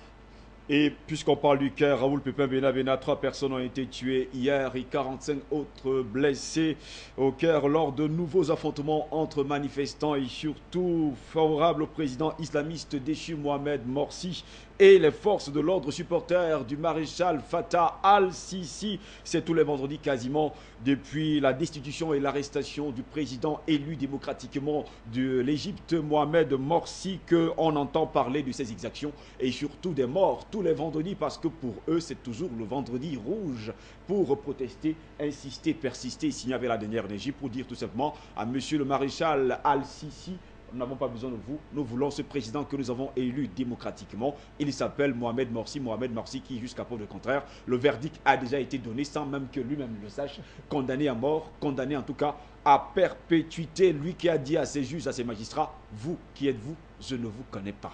Et puisqu'on parle du Caire, Raoul Pépin Benabena, 3 personnes ont été tuées hier et 45 autres blessés au Caire lors de nouveaux affrontements entre manifestants et surtout favorables au président islamiste déchu Mohamed Morsi et les forces de l'ordre supporters du maréchal Fatah al-Sisi. C'est tous les vendredis quasiment depuis la destitution et l'arrestation du président élu démocratiquement de l'Égypte, Mohamed Morsi, qu'on entend parler de ces exactions et surtout des morts tous les vendredis, parce que pour eux, c'est toujours le vendredi rouge pour protester, insister, persister, signer avec la dernière énergie pour dire tout simplement à monsieur le maréchal al-Sisi: nous n'avons pas besoin de vous, nous voulons ce président que nous avons élu démocratiquement. Il s'appelle Mohamed Morsi. Mohamed Morsi qui, jusqu'à preuve de contraire, le verdict a déjà été donné sans même que lui-même le sache, condamné à mort, condamné en tout cas à perpétuité. Lui qui a dit à ses juges, à ses magistrats: vous, qui êtes-vous? Je ne vous connais pas.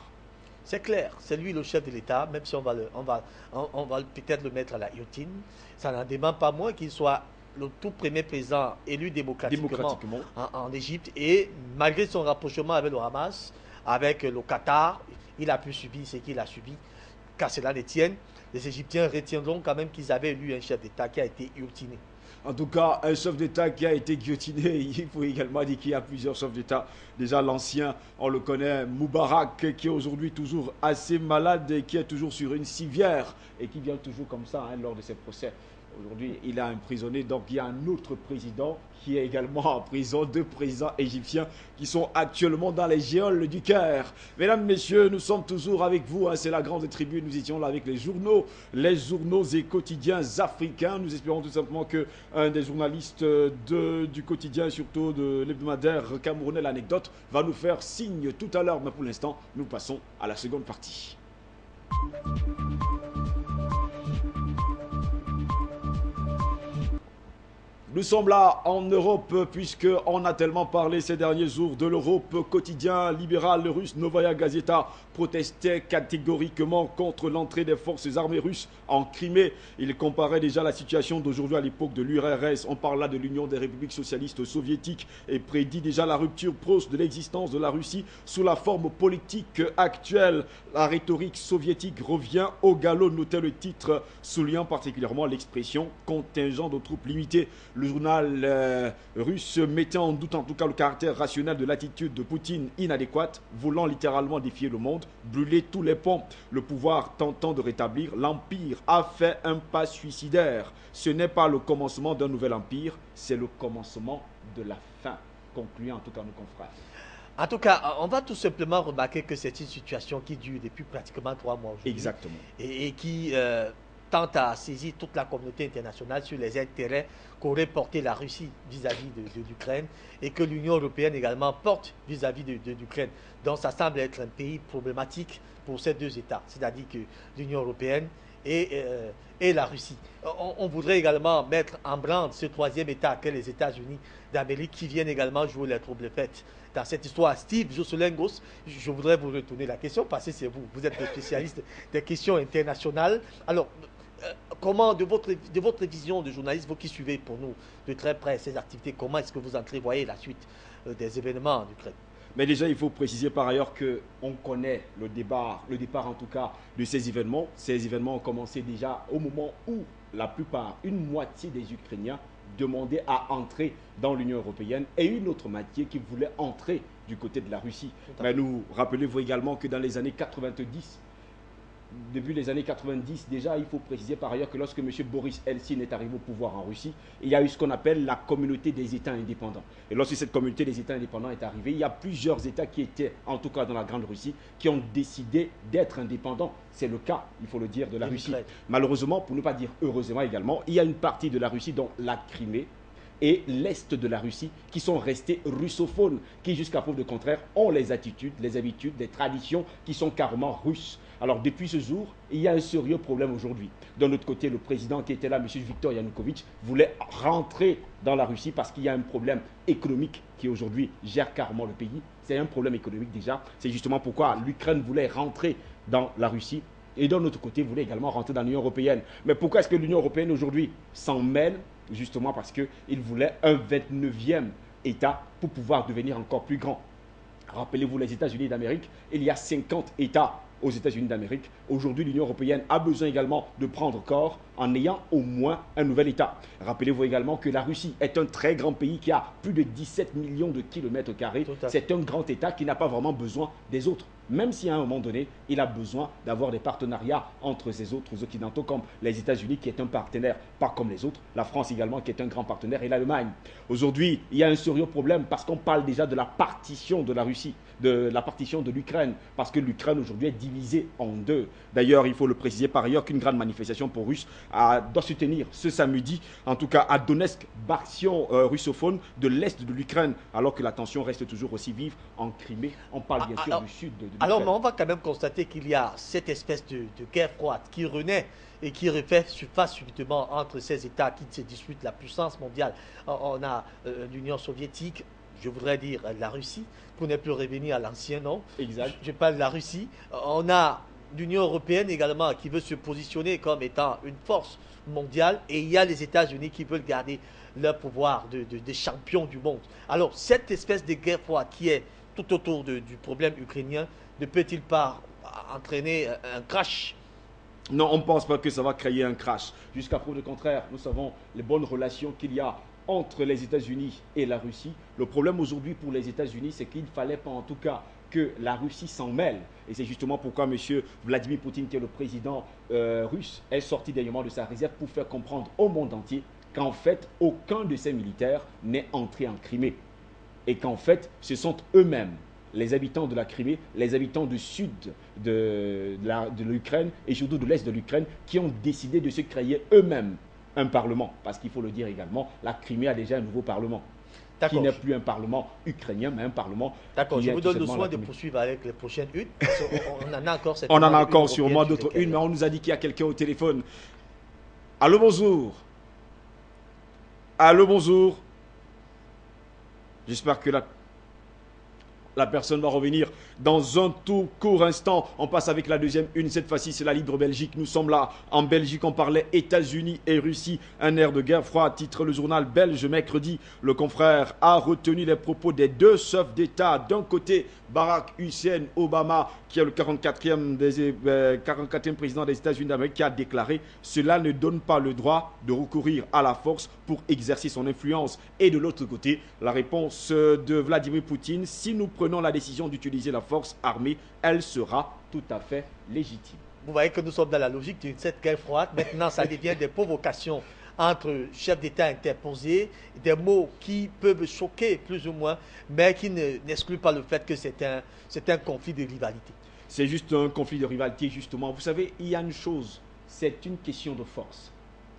C'est clair, c'est lui le chef de l'État, même si on va peut-être le mettre à la guillotine. Ça n'en demande pas moins qu'il soit le tout premier président élu démocratiquement. En Égypte, et malgré son rapprochement avec le Hamas, avec le Qatar, il a pu subir ce qu'il a subi. Qu'à cela ne tienne, les Égyptiens retiendront quand même qu'ils avaient élu un chef d'État qui a été guillotiné. En tout cas, un chef d'État qui a été guillotiné. Il faut également dire qu'il y a plusieurs chefs d'État. Déjà l'ancien, on le connaît, Moubarak, qui est aujourd'hui toujours assez malade et qui est toujours sur une civière et qui vient toujours comme ça lors de ses procès. Aujourd'hui, il est emprisonné, donc il y a un autre président qui est également en prison, 2 présidents égyptiens qui sont actuellement dans les geôles du Caire. Mesdames, messieurs, nous sommes toujours avec vous, c'est la grande tribune, nous étions là avec les journaux et quotidiens africains. Nous espérons tout simplement qu'un des journalistes du quotidien, surtout de l'hebdomadaire camerounais L'Anecdote, va nous faire signe tout à l'heure, mais pour l'instant, nous passons à la seconde partie. Nous sommes là en Europe puisqu'on a tellement parlé ces derniers jours de l'Europe. Quotidien libéral russe Novaya Gazeta protestait catégoriquement contre l'entrée des forces armées russes en Crimée. Il comparait déjà la situation d'aujourd'hui à l'époque de l'URSS. On parle là de l'Union des républiques socialistes soviétiques et prédit déjà la rupture proche de l'existence de la Russie sous la forme politique actuelle. La rhétorique soviétique revient au galop, notait le titre, soulignant particulièrement l'expression contingent de troupes limitées. Le journal russe mettait en doute en tout cas le caractère rationnel de l'attitude de Poutine inadéquate, voulant littéralement défier le monde, brûler tous les ponts. Le pouvoir tentant de rétablir l'empire a fait un pas suicidaire. Ce n'est pas le commencement d'un nouvel empire, c'est le commencement de la fin, concluait en tout cas nos confrères. En tout cas, on va tout simplement remarquer que c'est une situation qui dure depuis pratiquement 3 mois aujourd'hui. Exactement. Et qui tente à saisir toute la communauté internationale sur les intérêts qu'aurait porté la Russie vis-à-vis de l'Ukraine et que l'Union européenne également porte vis-à-vis de l'Ukraine. Donc ça semble être un pays problématique pour ces 2 États, c'est-à-dire que l'Union européenne et la Russie. On voudrait également mettre en branle ce 3e État qu'est les États-Unis d'Amérique qui viennent également jouer les troubles-fêtes dans cette histoire. Steve Josselengos, je voudrais vous retourner la question parce que c'est vous. Vous êtes le spécialiste des questions internationales. Alors, comment, de votre vision de journaliste, vous qui suivez pour nous de très près ces activités, comment est-ce que vous entrevoyez la suite des événements en Ukraine? Mais déjà, il faut préciser par ailleurs qu'on connaît le départ en tout cas de ces événements. Ces événements ont commencé déjà au moment où la plupart, une moitié des Ukrainiens demandaient à entrer dans l'Union européenne et une autre moitié qui voulait entrer du côté de la Russie. Mais nous rappelez-vous également que dans les années 90, début des années 90, déjà, il faut préciser par ailleurs que lorsque M. Boris Eltsine est arrivé au pouvoir en Russie, il y a eu ce qu'on appelle la communauté des États indépendants. Et lorsque cette communauté des États indépendants est arrivée, il y a plusieurs États qui étaient, en tout cas dans la Grande Russie, qui ont décidé d'être indépendants. C'est le cas, il faut le dire, de la Russie. Malheureusement, pour ne pas dire heureusement également, il y a une partie de la Russie, dont la Crimée, et l'Est de la Russie, qui sont restés russophones, qui jusqu'à preuve de contraire ont les attitudes, les habitudes, les traditions qui sont carrément russes. Alors depuis ce jour, il y a un sérieux problème aujourd'hui. D'un autre côté, le président qui était là, M. Viktor Yanukovych, voulait rentrer dans la Russie parce qu'il y a un problème économique qui aujourd'hui gère carrément le pays. C'est un problème économique déjà. C'est justement pourquoi l'Ukraine voulait rentrer dans la Russie. Et d'un autre côté, voulait également rentrer dans l'Union européenne. Mais pourquoi est-ce que l'Union européenne aujourd'hui s'en mêle? Justement parce qu'il voulait un 29e État pour pouvoir devenir encore plus grand. Rappelez-vous les États-Unis d'Amérique, il y a 50 États aux États-Unis d'Amérique. Aujourd'hui, l'Union européenne a besoin également de prendre corps en ayant au moins un nouvel État. Rappelez-vous également que la Russie est un très grand pays qui a plus de 17 millions de kilomètres carrés. C'est un grand État qui n'a pas vraiment besoin des autres. même si à un moment donné, il a besoin d'avoir des partenariats entre ces autres occidentaux, comme les États-Unis qui est un partenaire, pas comme les autres, la France également qui est un grand partenaire, et l'Allemagne. Aujourd'hui, il y a un sérieux problème parce qu'on parle déjà de la partition de la Russie, de la partition de l'Ukraine, parce que l'Ukraine aujourd'hui est divisée en deux. D'ailleurs, il faut le préciser par ailleurs qu'une grande manifestation pour Russes doit se tenir ce samedi, en tout cas à Donetsk, bastion russophone de l'est de l'Ukraine, alors que la tension reste toujours aussi vive en Crimée. On parle bien sûr du sud de l'Ukraine. Alors, mais on va quand même constater qu'il y a cette espèce de guerre froide qui renaît et qui refait surface subitement entre ces États qui se disputent la puissance mondiale. On a l'Union soviétique, je voudrais dire la Russie, pour ne plus revenir à l'ancien nom. Exact. Je parle de la Russie. On a l'Union européenne également qui veut se positionner comme étant une force mondiale, et il y a les États-Unis qui veulent garder leur pouvoir de champion du monde. Alors, cette espèce de guerre froide qui est tout autour du problème ukrainien ne peut-il pas entraîner un crash? Non, on ne pense pas que ça va créer un crash. Jusqu'à preuve du contraire, nous savons les bonnes relations qu'il y a entre les États-Unis et la Russie. Le problème aujourd'hui pour les États-Unis, c'est qu'il ne fallait pas en tout cas que la Russie s'en mêle. Et c'est justement pourquoi M. Vladimir Poutine, qui est le président russe, est sorti dernièrement de sa réserve pour faire comprendre au monde entier qu'en fait, aucun de ses militaires n'est entré en Crimée. Et qu'en fait, ce sont eux-mêmes, les habitants de la Crimée, les habitants du sud de l'Ukraine et surtout de l'est de l'Ukraine, qui ont décidé de se créer eux-mêmes un parlement. Parce qu'il faut le dire également, la Crimée a déjà un nouveau parlement. Qui n'est plus un parlement ukrainien, mais un parlement. D'accord, je vous donne le soin de poursuivre avec les prochaines unes. On en a encore cette on en a encore sûrement d'autres unes, mais on nous a dit qu'il y a quelqu'un au téléphone. Allô, bonjour. Allô, bonjour. J'espère que la personne va revenir dans un tout court instant. On passe avec la deuxième une. Cette fois-ci, c'est la Libre Belgique. Nous sommes là. En Belgique, on parlait États-Unis et Russie. Un air de guerre froide, titre le journal belge mercredi. Le confrère a retenu les propos des deux chefs d'État. D'un côté, Barack Hussein Obama, qui est le 44e président des États-Unis d'Amérique, qui a déclaré « Cela ne donne pas le droit de recourir à la force pour exercer son influence ». Et de l'autre côté, la réponse de Vladimir Poutine « Si nous prenons la décision d'utiliser la force armée, elle sera tout à fait légitime ». Vous voyez que nous sommes dans la logique de cette guerre froide. Maintenant, ça devient des provocations entre chefs d'État interposés, des mots qui peuvent choquer plus ou moins, mais qui n'excluent pas le fait que c'est un conflit de rivalité. C'est juste un conflit de rivalité, justement. Vous savez, il y a une chose, c'est une question de force.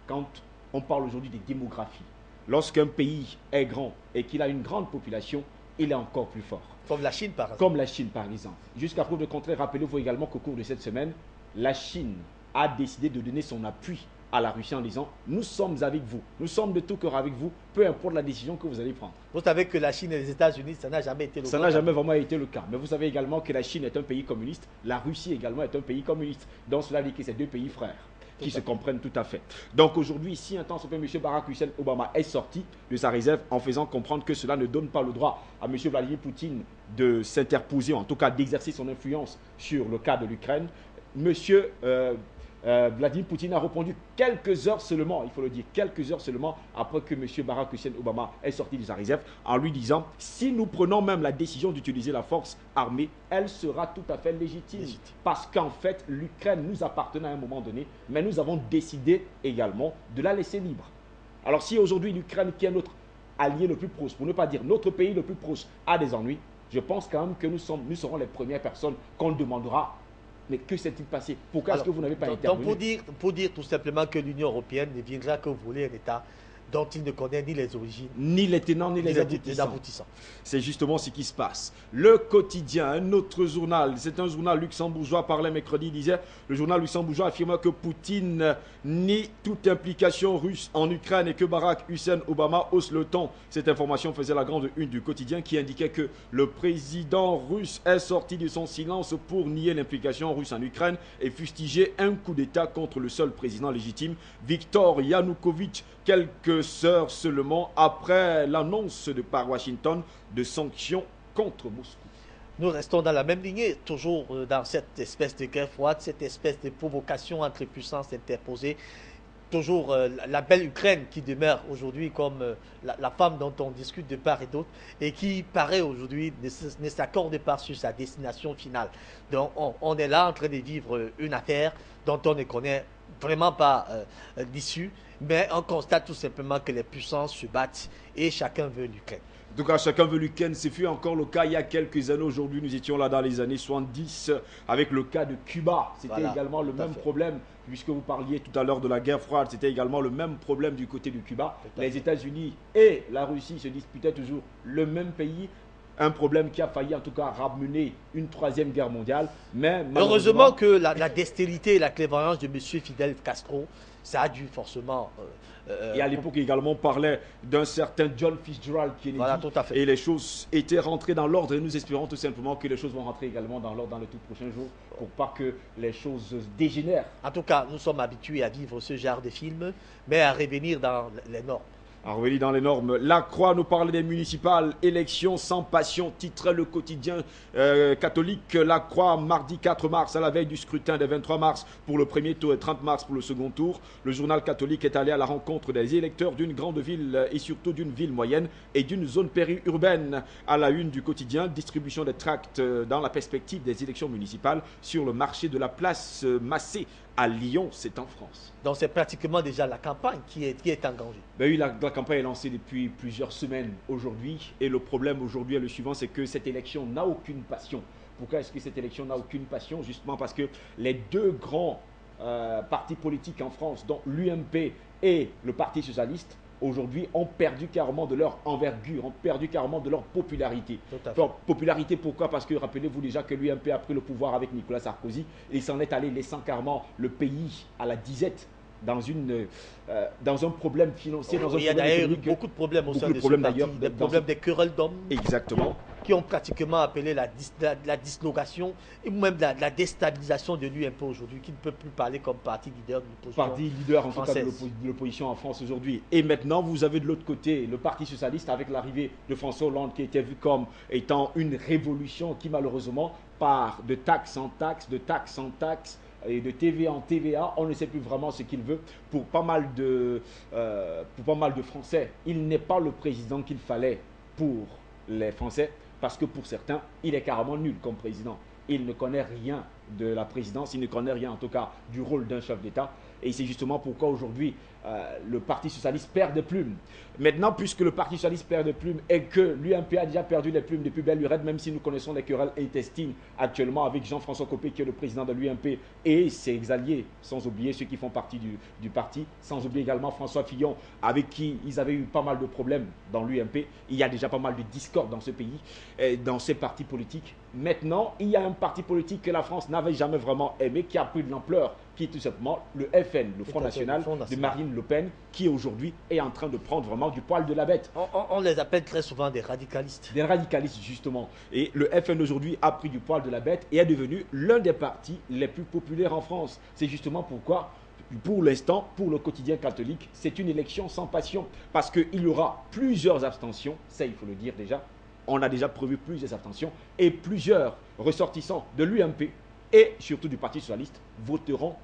Quand on parle aujourd'hui de démographie, lorsqu'un pays est grand et qu'il a une grande population, il est encore plus fort. Comme la Chine, par exemple. Comme la Chine, par exemple. Jusqu'à preuve de contraire, rappelez-vous également qu'au cours de cette semaine, la Chine a décidé de donner son appui à la Russie en disant « Nous sommes avec vous, nous sommes de tout cœur avec vous, peu importe la décision que vous allez prendre. » Vous savez que la Chine et les États-Unis, ça n'a jamais été le cas. Ça n'a jamais vraiment été le cas. Mais vous savez également que la Chine est un pays communiste, la Russie également est un pays communiste. Donc cela dit que c'est deux pays frères qui se comprennent tout à fait. Donc aujourd'hui, si un temps ce fait, M. Barack Hussein Obama est sorti de sa réserve en faisant comprendre que cela ne donne pas le droit à M. Vladimir Poutine de s'interposer, en tout cas d'exercer son influence sur le cas de l'Ukraine, M. Vladimir Poutine a répondu quelques heures seulement, il faut le dire, quelques heures seulement après que M. Barack Hussein Obama est sorti de sa réserve en lui disant « Si nous prenons même la décision d'utiliser la force armée, elle sera tout à fait légitime. Parce qu'en fait, l'Ukraine nous appartenait à un moment donné, mais nous avons décidé également de la laisser libre. » Alors si aujourd'hui l'Ukraine, qui est notre allié le plus proche, pour ne pas dire notre pays le plus proche, a des ennuis, je pense quand même que nous serons les premières personnes qu'on demandera. Mais que s'est-il passé? Pourquoi est-ce que vous n'avez pas intervenu? Donc pour dire tout simplement que l'Union européenne ne viendra que voler un État dont il ne connaît ni les origines, ni les tenants, ni les aboutissants. C'est justement ce qui se passe. Le Quotidien, un autre journal, c'est un journal luxembourgeois, parlait mercredi, disait, le journal luxembourgeois affirmait que Poutine nie toute implication russe en Ukraine et que Barack Hussein Obama hausse le ton. Cette information faisait la grande une du Quotidien qui indiquait que le président russe est sorti de son silence pour nier l'implication russe en Ukraine et fustiger un coup d'État contre le seul président légitime, Viktor Yanukovych, quelques heures seulement après l'annonce par Washington de sanctions contre Moscou. Nous restons dans la même lignée, toujours dans cette espèce de guerre froide, cette espèce de provocation entre puissances interposées. toujours la belle Ukraine qui demeure aujourd'hui comme la femme dont on discute de part et d'autre et qui paraît aujourd'hui ne s'accorde pas sur sa destination finale. Donc on est là en train de vivre une affaire dont on ne connaît vraiment pas l'issue, mais on constate tout simplement que les puissances se battent et chacun veut l'Ukraine. En tout cas, chacun veut l'Ukraine. Ce fut encore le cas il y a quelques années. Aujourd'hui, nous étions là dans les années 70 avec le cas de Cuba. C'était Voilà, également le même problème, puisque vous parliez tout à l'heure de la guerre froide. C'était également le même problème du côté du Cuba. Les États-Unis et la Russie se disputaient toujours le même pays. Un problème qui a failli en tout cas ramener une troisième guerre mondiale. Mais heureusement que la dextérité et la clairvoyance de M. Fidel Castro, ça a dû forcément... et à l'époque également, on parlait d'un certain John Fitzgerald Kennedy. Voilà, tout à fait. Et les choses étaient rentrées dans l'ordre. Et nous espérons tout simplement que les choses vont rentrer également dans l'ordre dans les tout prochains jours pour pas que les choses dégénèrent. En tout cas, nous sommes habitués à vivre ce genre de film, mais à revenir dans les normes. À revenir dans les normes. La Croix nous parle des municipales. Élections sans passion, titrait le quotidien catholique. La Croix, mardi 4 mars, à la veille du scrutin des 23 mars pour le premier tour et 30 mars pour le second tour. Le journal catholique est allé à la rencontre des électeurs d'une grande ville et surtout d'une ville moyenne et d'une zone périurbaine. À la une du quotidien, distribution des tracts dans la perspective des élections municipales sur le marché de la place Massé à Lyon, c'est en France. Donc c'est pratiquement déjà la campagne qui est engagée. Ben oui, la campagne est lancée depuis plusieurs semaines aujourd'hui. Et le problème aujourd'hui est le suivant, c'est que cette élection n'a aucune passion. Pourquoi est-ce que cette élection n'a aucune passion? Justement parce que les deux grands partis politiques en France, dont l'UMP et le Parti Socialiste, aujourd'hui ont perdu carrément de leur envergure, ont perdu carrément de leur popularité. Popularité pourquoi? Parce que rappelez-vous déjà que l'UMP a pris le pouvoir avec Nicolas Sarkozy et il s'en est allé laissant carrément le pays à la disette dans un problème financier. Il y a d'ailleurs beaucoup de problèmes au sein de ce parti, des problèmes des querelles d'hommes. Exactement. Qui ont pratiquement appelé la dislocation et même la déstabilisation de l'UMP aujourd'hui, qui ne peut plus parler comme parti leader de l'opposition. Parti leader en tout cas de l'opposition en France aujourd'hui. Et maintenant, vous avez de l'autre côté le Parti Socialiste avec l'arrivée de François Hollande qui était vu comme étant une révolution qui malheureusement part de taxe en taxe, de taxe en taxe, et de TVA en TVA, on ne sait plus vraiment ce qu'il veut pour pas mal de Français. Il n'est pas le président qu'il fallait pour les Français parce que pour certains, il est carrément nul comme président. Il ne connaît rien de la présidence, il ne connaît rien en tout cas du rôle d'un chef d'État. Et c'est justement pourquoi aujourd'hui le Parti Socialiste perd des plumes. Maintenant, puisque le Parti Socialiste perd des plumes et que l'UMP a déjà perdu les plumes depuis belle lurette, même si nous connaissons les querelles intestines actuellement avec Jean-François Copé qui est le président de l'UMP et ses alliés, sans oublier ceux qui font partie du parti, sans oublier également François Fillon avec qui ils avaient eu pas mal de problèmes dans l'UMP. Il y a déjà pas mal de discorde dans ce pays, dans ces partis politiques. Maintenant, il y a un parti politique que la France n'avait jamais vraiment aimé, qui a pris de l'ampleur, qui est tout simplement le FN, le Front National de Marine Le Pen, qui aujourd'hui est en train de prendre vraiment du poil de la bête. On les appelle très souvent des radicalistes. Des radicalistes, justement. Et le FN aujourd'hui a pris du poil de la bête et est devenu l'un des partis les plus populaires en France. C'est justement pourquoi, pour l'instant, pour le quotidien catholique, c'est une élection sans passion. Parce qu'il y aura plusieurs abstentions, ça il faut le dire déjà. On a déjà prévu plusieurs abstentions et plusieurs ressortissants de l'UMP et surtout du Parti Socialiste voteront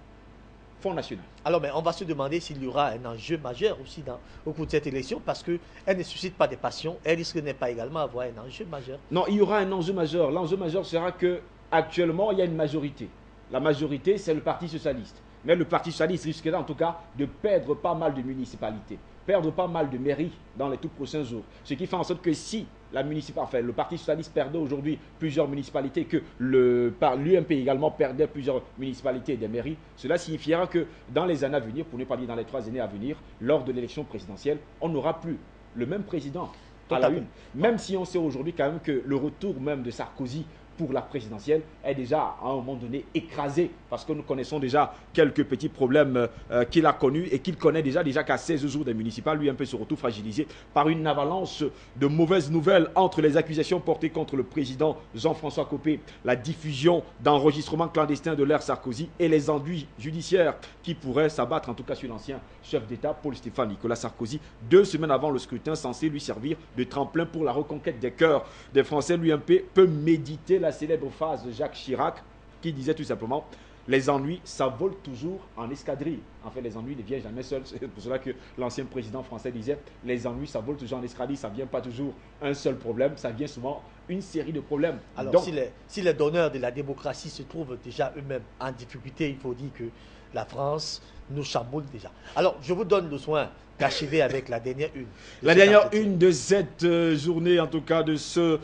Front National. Alors, mais on va se demander s'il y aura un enjeu majeur aussi au cours de cette élection parce qu'elle ne suscite pas de passion, elle risque de ne pas également avoir un enjeu majeur. Non, il y aura un enjeu majeur. L'enjeu majeur sera qu'actuellement, il y a une majorité. La majorité, c'est le Parti Socialiste. Mais le Parti Socialiste risquera en tout cas de perdre pas mal de municipalités, perdre pas mal de mairies dans les tout prochains jours. Ce qui fait en sorte que si le Parti Socialiste perdait aujourd'hui plusieurs municipalités, que l'UMP également perdait plusieurs municipalités et des mairies, cela signifiera que dans les années à venir, pour ne pas dire dans les 3 années à venir, lors de l'élection présidentielle, on n'aura plus le même président à la une. Même si on sait aujourd'hui quand même que le retour même de Sarkozy pour la présidentielle est déjà à un moment donné écrasé parce que nous connaissons déjà quelques petits problèmes qu'il a connus et qu'il connaît déjà qu'à 16 jours des municipales, l'UMP se retrouve fragilisé par une avalanche de mauvaises nouvelles entre les accusations portées contre le président Jean-François Copé, la diffusion d'enregistrements clandestins de l'ère Sarkozy et les ennuis judiciaires qui pourraient s'abattre en tout cas sur l'ancien chef d'État Paul-Stéphane Nicolas Sarkozy 2 semaines avant le scrutin censé lui servir de tremplin pour la reconquête des cœurs des Français. L'UMP peut méditer la célèbre phrase de Jacques Chirac qui disait tout simplement Les ennuis, ça vole toujours en escadrille. En fait, les ennuis ne viennent jamais seuls. C'est pour cela que l'ancien président français disait, les ennuis, ça vole toujours en escadrille. Ça ne vient pas toujours un seul problème, ça vient souvent une série de problèmes. Alors, Donc, si les donneurs de la démocratie se trouvent déjà eux-mêmes en difficulté, il faut dire que la France nous chamboule déjà. Alors, je vous donne le soin d'achever avec la dernière une. La dernière une de cette journée, en tout cas de ce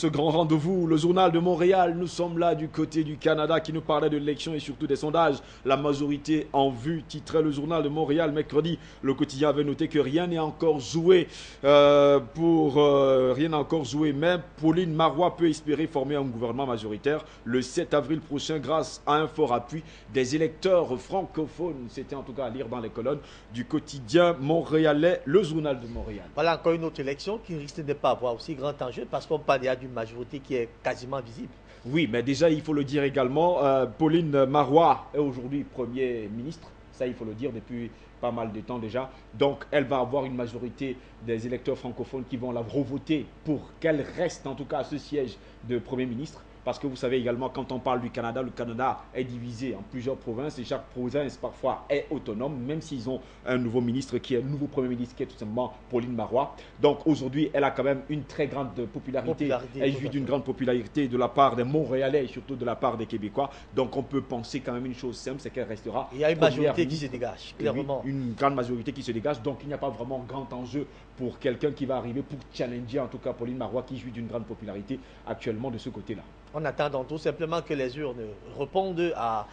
grand rendez-vous, le journal de Montréal. Nous sommes là du côté du Canada qui nous parlait de l'élection et surtout des sondages. La majorité en vue, titrait le journal de Montréal mercredi. Le quotidien avait noté que rien n'est encore joué rien n'est encore joué. Mais Pauline Marois peut espérer former un gouvernement majoritaire le 7 avril prochain grâce à un fort appui des électeurs francophones. C'était en tout cas à lire dans les colonnes du quotidien montréalais, le journal de Montréal. Voilà encore une autre élection qui risque de ne pas avoir aussi grand enjeu parce qu'on parle déjà d'une majorité qui est quasiment visible. Oui, mais déjà, il faut le dire également, Pauline Marois est aujourd'hui Premier ministre. Ça, il faut le dire depuis pas mal de temps déjà. Donc, elle va avoir une majorité des électeurs francophones qui vont la revoter pour qu'elle reste en tout cas à ce siège de Premier ministre. Parce que vous savez également, quand on parle du Canada, le Canada est divisé en plusieurs provinces et chaque province parfois est autonome, même s'ils ont un nouveau ministre qui est le nouveau Premier ministre qui est tout simplement Pauline Marois. Donc aujourd'hui, elle a quand même une très grande popularité. Elle jouit d'une grande popularité de la part des Montréalais et surtout de la part des Québécois. Donc on peut penser quand même une chose simple, c'est qu'elle restera. Il y a une majorité qui se dégage, clairement. Oui, une grande majorité qui se dégage. Donc il n'y a pas vraiment grand enjeu pour quelqu'un qui va arriver pour challenger en tout cas Pauline Marois qui jouit d'une grande popularité actuellement de ce côté-là. En attendant tout simplement que les urnes répondent à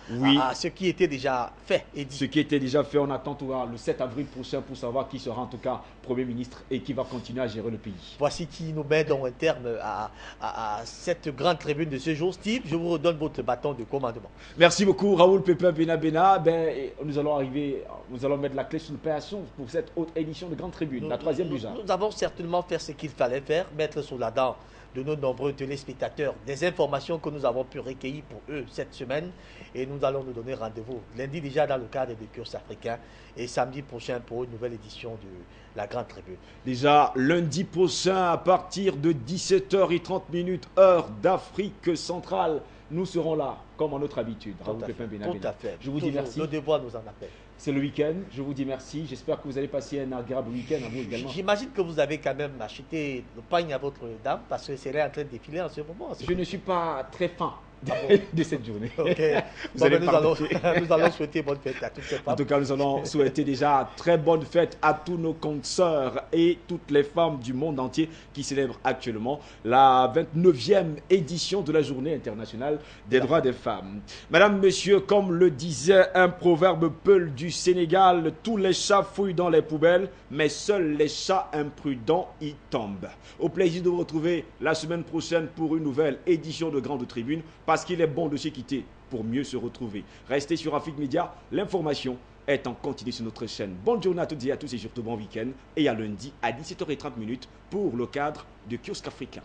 ce qui était déjà fait et dit. Ce qui était déjà fait, on attend le 7 avril prochain pour savoir qui sera en tout cas Premier ministre et qui va continuer à gérer le pays. Voici qui nous met donc un terme à cette grande tribune de ce jour. Steve, je vous redonne votre bâton de commandement. Merci beaucoup Raoul Pépin Benabena. Nous allons mettre la clé sur l'opération pour cette haute édition de Grande Tribune, la troisième du genre. Nous avons certainement fait ce qu'il fallait faire, mettre sous la dent de nos nombreux téléspectateurs des informations que nous avons pu recueillir pour eux cette semaine. Et nous allons nous donner rendez-vous lundi déjà dans le cadre des Curses africains et samedi prochain pour une nouvelle édition de la Grande Tribune. Déjà lundi prochain à partir de 17h30 heure d'Afrique centrale. Nous serons là, comme en notre habitude. Raoul Pépin Benabena. Tout à fait. Je vous dis merci. Le devoir nous en appelle. C'est le week-end. Je vous dis merci. J'espère que vous allez passer un agréable week-end à vous également. J'imagine que vous avez quand même acheté le pagne à votre dame parce que c'est en train de défiler en ce moment. Je ne suis pas très fin de cette journée. Okay. Nous allons souhaiter bonne fête à toutes ces femmes. En tout cas, nous allons souhaiter déjà très bonne fête à tous nos consoeurs et toutes les femmes du monde entier qui célèbrent actuellement la 29e édition de la Journée internationale des droits des femmes. Madame, monsieur, comme le disait un proverbe peul du Sénégal, tous les chats fouillent dans les poubelles, mais seuls les chats imprudents y tombent. Au plaisir de vous retrouver la semaine prochaine pour une nouvelle édition de Grande Tribune, parce qu'il est bon de se quitter pour mieux se retrouver. Restez sur Afrique Média, l'information est en continu sur notre chaîne. Bonne journée à toutes et à tous et surtout bon week-end. Et à lundi à 17h30 pour le cadre de Kiosque Africain.